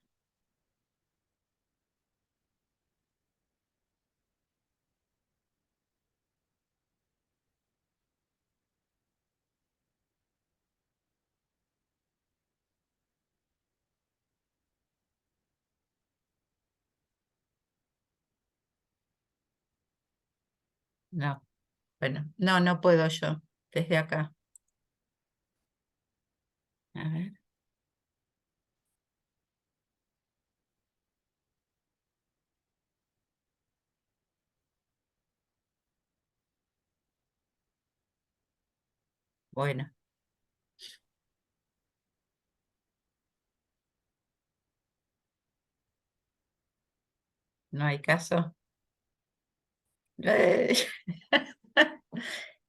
No, bueno, no, no puedo yo desde acá. A ver, bueno, no hay caso.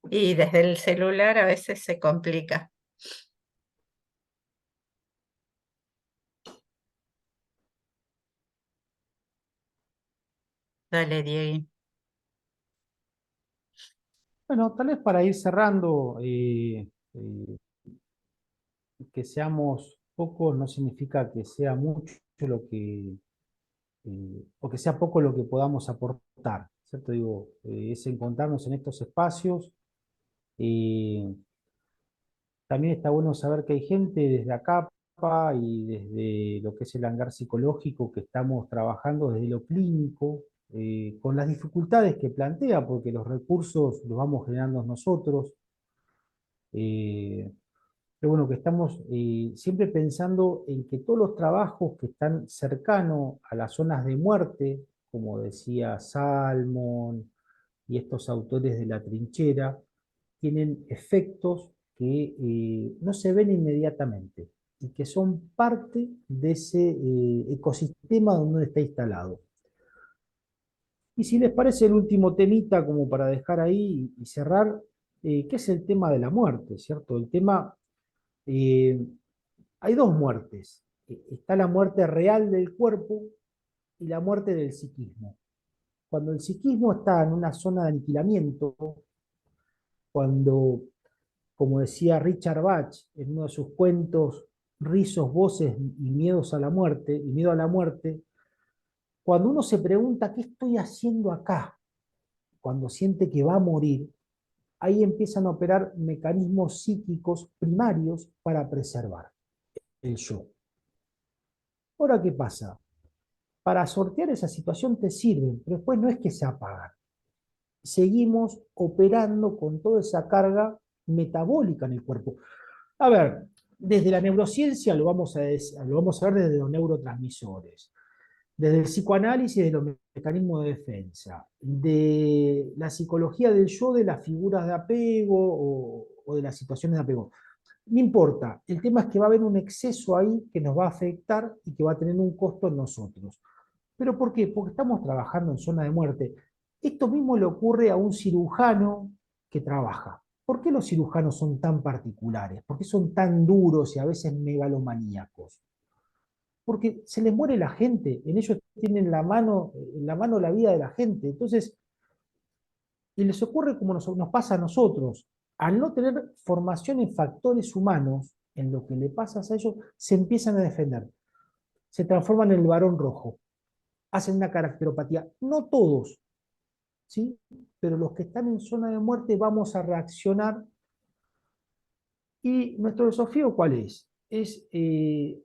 Y desde el celular a veces se complica. Dale, Diego. Bueno, tal vez para ir cerrando, que seamos pocos no significa que sea mucho lo que, o que sea poco lo que podamos aportar, ¿cierto? Digo, es encontrarnos en estos espacios. eh, También está bueno saber que hay gente desde acá y desde lo que es el hangar psicológico que estamos trabajando desde lo clínico, con las dificultades que plantea, porque los recursos los vamos generando nosotros. eh, pero bueno, que estamos siempre pensando en que todos los trabajos que están cercanos a las zonas de muerte, como decía Salmon y estos autores de la trinchera, tienen efectos que no se ven inmediatamente y que son parte de ese ecosistema donde está instalado. Y si les parece el último temita, como para dejar ahí y cerrar, que es el tema de la muerte, ¿cierto? El tema, eh, hay dos muertes. Está la muerte real del cuerpo y la muerte del psiquismo. Cuando el psiquismo está en una zona de aniquilamiento, cuando, como decía Richard Bach en uno de sus cuentos, Rizos, voces y miedos a la muerte, y miedo a la muerte, cuando uno se pregunta, ¿qué estoy haciendo acá? Cuando siente que va a morir, ahí empiezan a operar mecanismos psíquicos primarios para preservar el yo. Ahora, ¿qué pasa? Para sortear esa situación te sirven, pero después no es que se apagan. Seguimos operando con toda esa carga metabólica en el cuerpo. A ver, desde la neurociencia lo vamos a ver desde los neurotransmisores, desde el psicoanálisis de los mecanismos de defensa, de la psicología del yo, de las figuras de apego o de las situaciones de apego. No importa, el tema es que va a haber un exceso ahí que nos va a afectar y que va a tener un costo en nosotros. ¿Pero por qué? Porque estamos trabajando en zona de muerte. Esto mismo le ocurre a un cirujano que trabaja. ¿Por qué los cirujanos son tan particulares? ¿Por qué son tan duros y a veces megalomaníacos? Porque se les muere la gente, en ellos tienen en la mano la vida de la gente. Entonces, y les ocurre como nos pasa a nosotros. Al no tener formación en factores humanos, en lo que le pasa a ellos, se empiezan a defender. Se transforman en el varón rojo. Hacen una caracteropatía. No todos, ¿sí? Pero los que están en zona de muerte vamos a reaccionar. ¿Y nuestro desafío cuál es? Es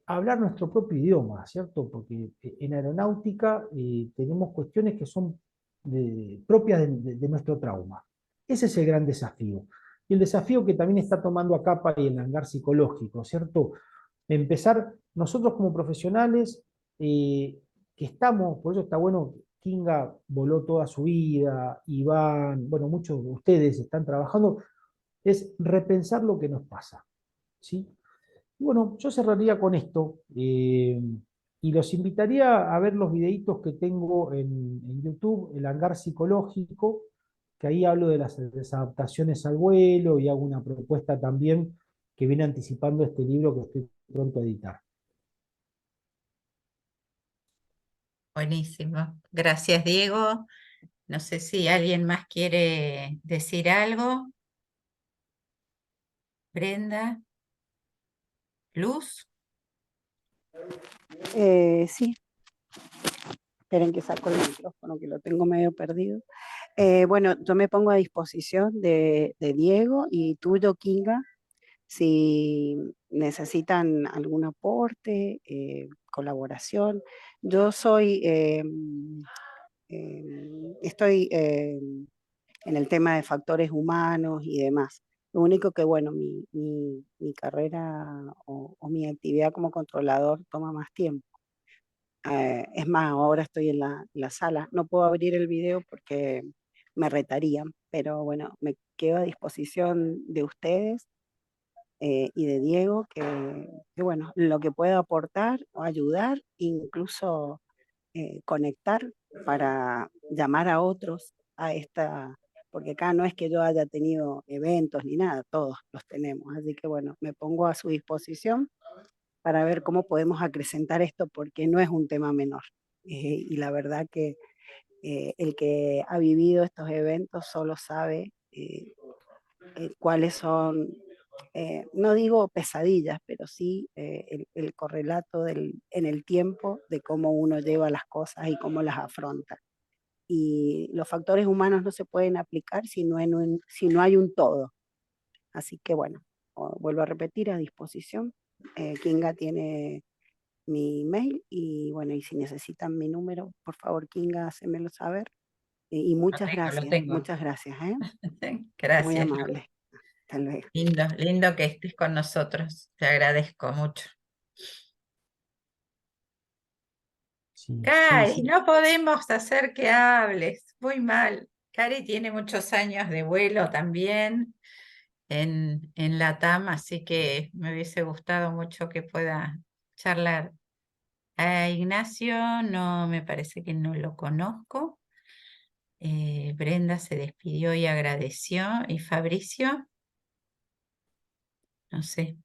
hablar nuestro propio idioma, ¿cierto? Porque en aeronáutica tenemos cuestiones que son propias de nuestro trauma. Ese es el gran desafío. Y el desafío que también está tomando a capa y el hangar psicológico, ¿cierto? Empezar nosotros como profesionales, que estamos, por eso está bueno, Kinga voló toda su vida, Iván, bueno, muchos de ustedes están trabajando, es repensar lo que nos pasa, ¿sí? Y bueno, yo cerraría con esto, y los invitaría a ver los videitos que tengo en YouTube, el hangar psicológico, que ahí hablo de las desadaptaciones al vuelo y hago una propuesta también que viene anticipando este libro que estoy pronto a editar. Buenísimo. Gracias, Diego. No sé si alguien más quiere decir algo. Brenda, Luz. Sí, esperen que saco el micrófono, que lo tengo medio perdido. Bueno, yo me pongo a disposición de Diego y tuyo, Kinga, si necesitan algún aporte, colaboración. Yo soy, estoy en el tema de factores humanos y demás. Lo único que, bueno, mi carrera o mi actividad como controlador toma más tiempo. Es más, ahora estoy en la sala. No puedo abrir el video porque me retarían, pero bueno, me quedo a disposición de ustedes y de Diego, que bueno, lo que pueda aportar o ayudar, incluso conectar para llamar a otros a esta, porque acá no es que yo haya tenido eventos ni nada, todos los tenemos, así que bueno, me pongo a su disposición para ver cómo podemos acrecentar esto, porque no es un tema menor. Y la verdad que el que ha vivido estos eventos solo sabe cuáles son, no digo pesadillas, pero sí el correlato en el tiempo de cómo uno lleva las cosas y cómo las afronta. Y los factores humanos no se pueden aplicar si no hay un todo. Así que bueno, vuelvo a repetir, a disposición. Kinga tiene mi email y bueno, y si necesitan mi número, por favor, Kinga, hacémelo saber. Y Lo tengo. muchas gracias, ¿eh? Muy Gracias, Lu. amable. Hasta luego. Lindo, lindo que estés con nosotros. Te agradezco mucho. Sí, sí, Cari, sí. no podemos hacer que hables. Muy mal. Cari tiene muchos años de vuelo también en Latam, así que me hubiese gustado mucho que pueda charlar. A Ignacio no, me parece que no lo conozco. Brenda se despidió y agradeció. ¿Y Fabricio? No sé,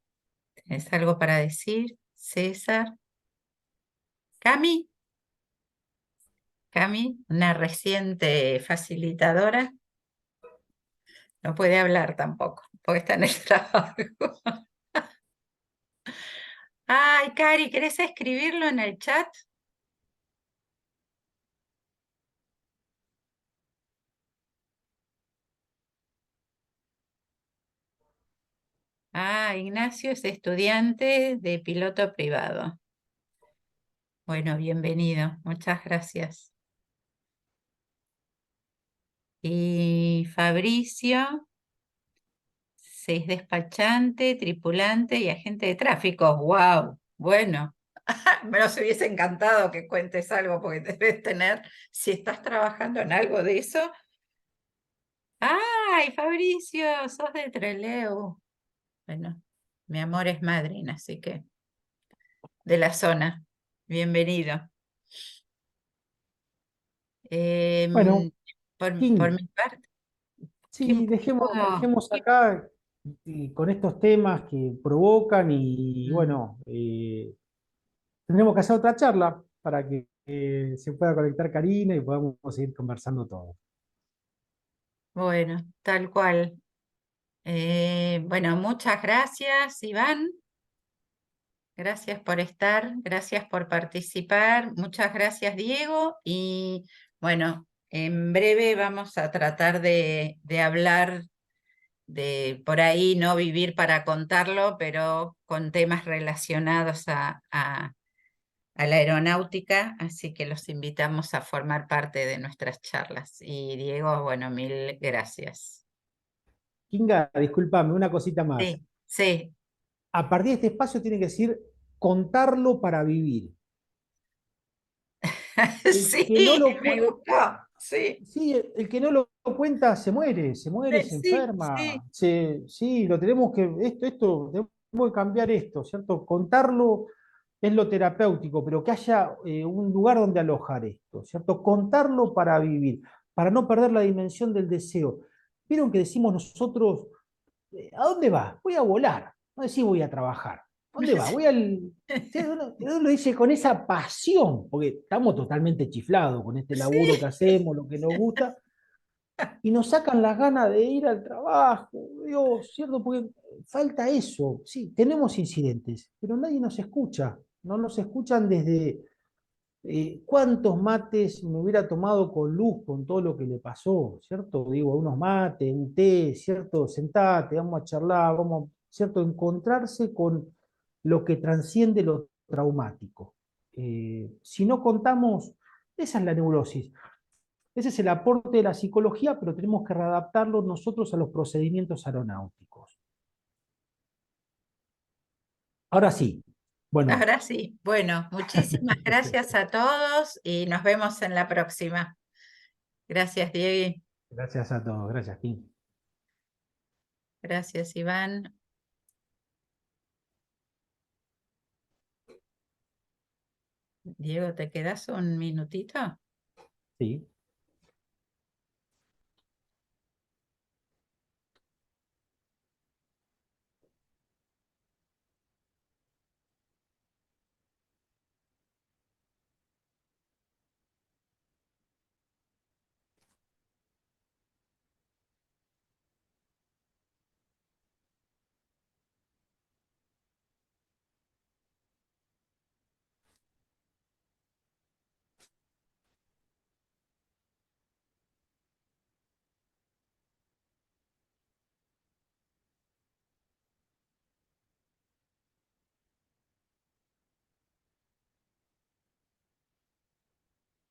¿tienes algo para decir? César. Cami, Cami, una reciente facilitadora, no puede hablar tampoco, porque está en el trabajo. Ay, Cari, ¿querés escribirlo en el chat? Ah, Ignacio es estudiante de piloto privado. Bueno, bienvenido, muchas gracias. Y Fabricio, es despachante, tripulante y agente de tráfico. ¡Wow! Bueno, me nos hubiese encantado que cuentes algo porque debes tener, si estás trabajando en algo de eso. ¡Ay, Fabricio! Sos de Trelew. Bueno, mi amor es madrina, así que de la zona. Bienvenido. Bueno, Em, por King, mi parte, sí, qué dejemos acá con estos temas que provocan y Mm, bueno, tendremos que hacer otra charla para que se pueda conectar Karina y podamos seguir conversando todo. bueno, tal cual. Bueno, muchas gracias, Iván. Gracias por estar, gracias por participar. Muchas gracias, Diego. Y bueno, en breve vamos a tratar de hablar de por ahí no vivir para contarlo, pero con temas relacionados a la aeronáutica, así que los invitamos a formar parte de nuestras charlas. Y Diego, bueno, mil gracias. Kinga, discúlpame, una cosita más. Sí, sí, A partir de este espacio tiene que decir contarlo para vivir. El que no sí, lo, me gustó, sí, sí, el que no lo cuenta se muere, se sí, sí, enferma. Sí, lo tenemos que, tenemos que cambiar esto, ¿cierto? Contarlo es lo terapéutico, pero que haya un lugar donde alojar esto, ¿cierto? Contarlo para vivir, para no perder la dimensión del deseo. ¿Vieron que decimos nosotros, ¿a dónde vas? Voy a volar, no decir voy a trabajar. ¿A dónde vas? Voy al... Sí, uno lo dice con esa pasión, porque estamos totalmente chiflados con este laburo que sí, hacemos, lo que nos gusta, y nos sacan las ganas de ir al trabajo, Dios, ¿cierto? Porque falta eso. Sí, tenemos incidentes, pero nadie nos escucha. no nos escuchan desde cuántos mates me hubiera tomado con Luz con todo lo que le pasó, ¿cierto? Digo, unos mates, un té, ¿cierto? Sentate, vamos a charlar, vamos, ¿cierto? Encontrarse con lo que transciende lo traumático. Si no contamos, esa es la neurosis. Ese es el aporte de la psicología, pero tenemos que readaptarlo nosotros a los procedimientos aeronáuticos. Ahora sí, bueno. Ahora sí. Bueno, muchísimas gracias a todos y nos vemos en la próxima. Gracias, Diego. Gracias a todos, gracias, Kim. Gracias, Iván. Diego, ¿te quedas un minutito? Sí.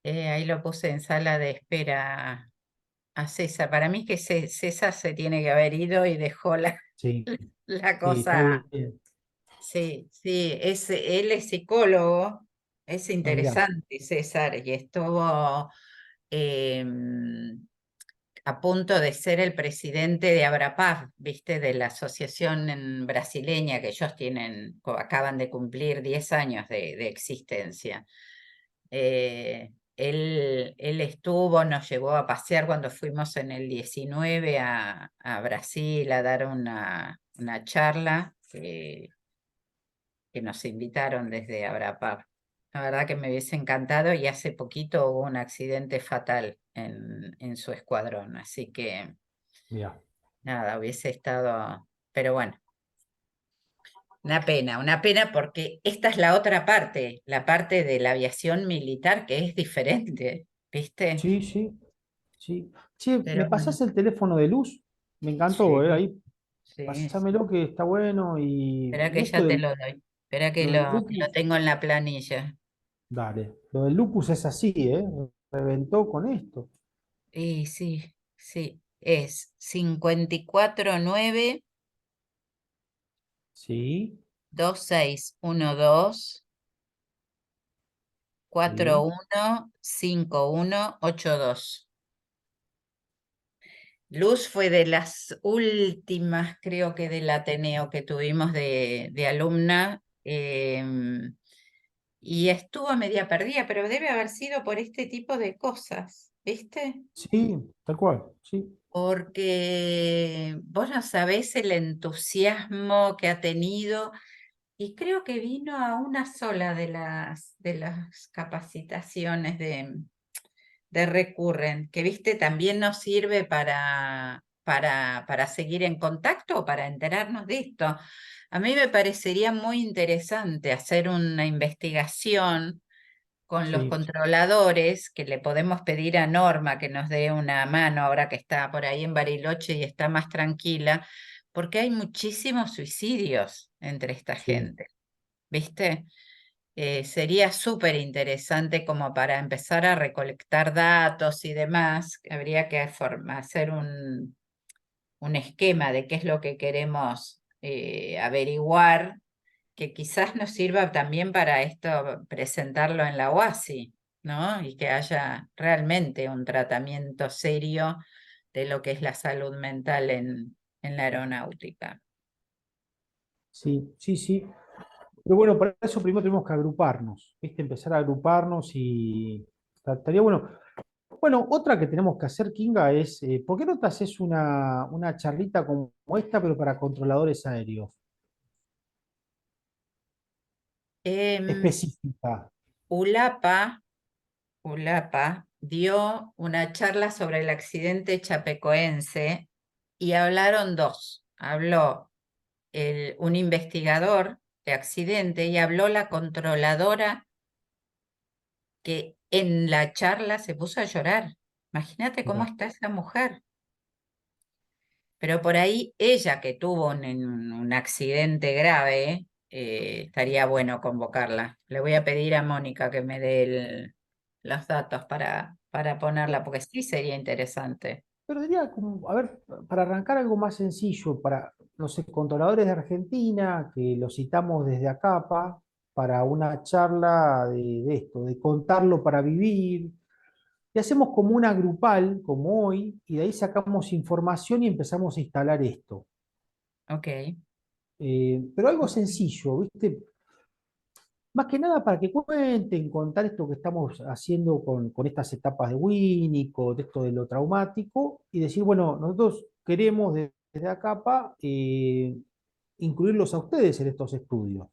Ahí lo puse en sala de espera a César. Para mí que César se tiene que haber ido y dejó Sí, la sí, está cosa. bien. Sí, sí, él es psicólogo, es Ah, mirá, interesante César, y estuvo a punto de ser el presidente de Abrapaz, ¿viste? De la asociación brasileña que ellos tienen, acaban de cumplir 10 años de existencia. Él estuvo, nos llevó a pasear cuando fuimos en el 19 a Brasil a dar una charla que nos invitaron desde Abrapar. La verdad que me hubiese encantado y hace poquito hubo un accidente fatal en su escuadrón, así que mirá. nada, hubiese estado, pero bueno, una pena porque esta es la parte de la aviación militar que es diferente, ¿viste? Sí, sí, sí. Che, ¿me Pero bueno, pasás el teléfono de Luz? Me encantó, sí, ahí, sí, pásamelo que está bueno espera y que esto ya te lo doy, espera que lo del que lo lupus, tengo en la planilla. dale, lo del lupus es así, ¿eh? Reventó con esto. Y sí, sí, es 549 Sí, 2612 sí, 415182. Luz fue de las últimas, creo que del Ateneo que tuvimos de alumna, y estuvo a media perdida, pero debe haber sido por este tipo de cosas, ¿viste? sí, tal cual, sí, Porque vos no sabés el entusiasmo que ha tenido. Y creo que vino a una sola de las capacitaciones de Recurrent, que viste, también nos sirve para seguir en contacto o para enterarnos de esto. A mí me parecería muy interesante hacer una investigación con los sí, controladores, que le podemos pedir a Norma que nos dé una mano ahora que está por ahí en Bariloche y está más tranquila, porque hay muchísimos suicidios entre esta sí, gente. ¿Viste? Sería súper interesante como para empezar a recolectar datos y demás. Habría que hacer un esquema de qué es lo que queremos averiguar, que quizás nos sirva también para esto, presentarlo en la OASI, ¿no? Y que haya realmente un tratamiento serio de lo que es la salud mental en la aeronáutica. sí, sí, sí. Pero bueno, para eso primero tenemos que agruparnos, ¿viste? Empezar a agruparnos y estaría bueno. Bueno, otra que tenemos que hacer, Kinga, es, ¿por qué no te haces una charlita como esta, pero para controladores aéreos? Em, Específica. ULAPA dio una charla sobre el accidente chapecoense y hablaron dos. Habló un investigador de accidente y habló la controladora que en la charla se puso a llorar. Imagínate cómo Mirá. está esa mujer. Pero por ahí ella que tuvo un accidente grave, estaría bueno convocarla. Le voy a pedir a Mónica que me dé los datos para ponerla, porque sí sería interesante. Pero diría, como, a ver, para arrancar algo más sencillo, para los controladores de Argentina, que los citamos desde ACAPA, para una charla de esto, de contarlo para vivir, y hacemos como una grupal, como hoy, y de ahí sacamos información y empezamos a instalar esto. Ok. Pero algo sencillo, ¿viste? Más que nada para que cuenten, contar esto que estamos haciendo con estas etapas de Winnicott, de esto de lo traumático, y decir, bueno, nosotros queremos desde ACAPA incluirlos a ustedes en estos estudios.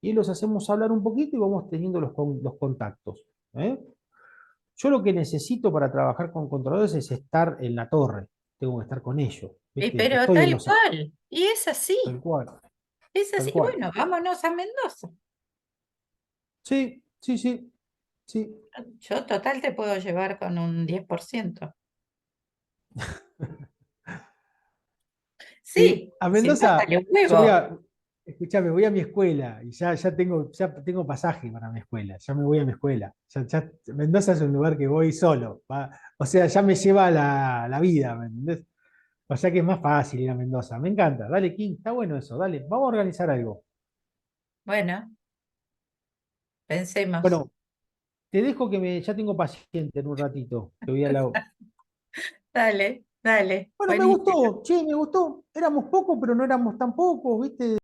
Y los hacemos hablar un poquito y vamos teniendo los contactos. ¿Eh? Yo lo que necesito para trabajar con controladores es estar en la torre. Tengo que estar con ellos. ¿Viste? Pero Estoy en tal los... cual. Y es Tal así. cual, Es tal así. cual. Bueno, vámonos a Mendoza. Sí, sí, sí, sí. Yo total te puedo llevar con un 10%. Sí, A si no, Mendoza, dale un yo voy huevo. a, escuchame, voy a mi escuela y ya tengo pasaje para mi escuela, ya me voy a mi escuela. Mendoza es un lugar que voy solo, o sea, ya me lleva la vida, ¿me entendés? O sea que es más fácil ir a Mendoza. Me encanta, dale, King, está bueno eso, dale, vamos a organizar algo. Bueno, pensemos. Bueno, te dejo ya tengo paciente en un ratito, que voy a la... Dale, dale. Bueno, me Buenísimo. gustó, che, me gustó. Éramos pocos, pero no éramos tan pocos, ¿viste?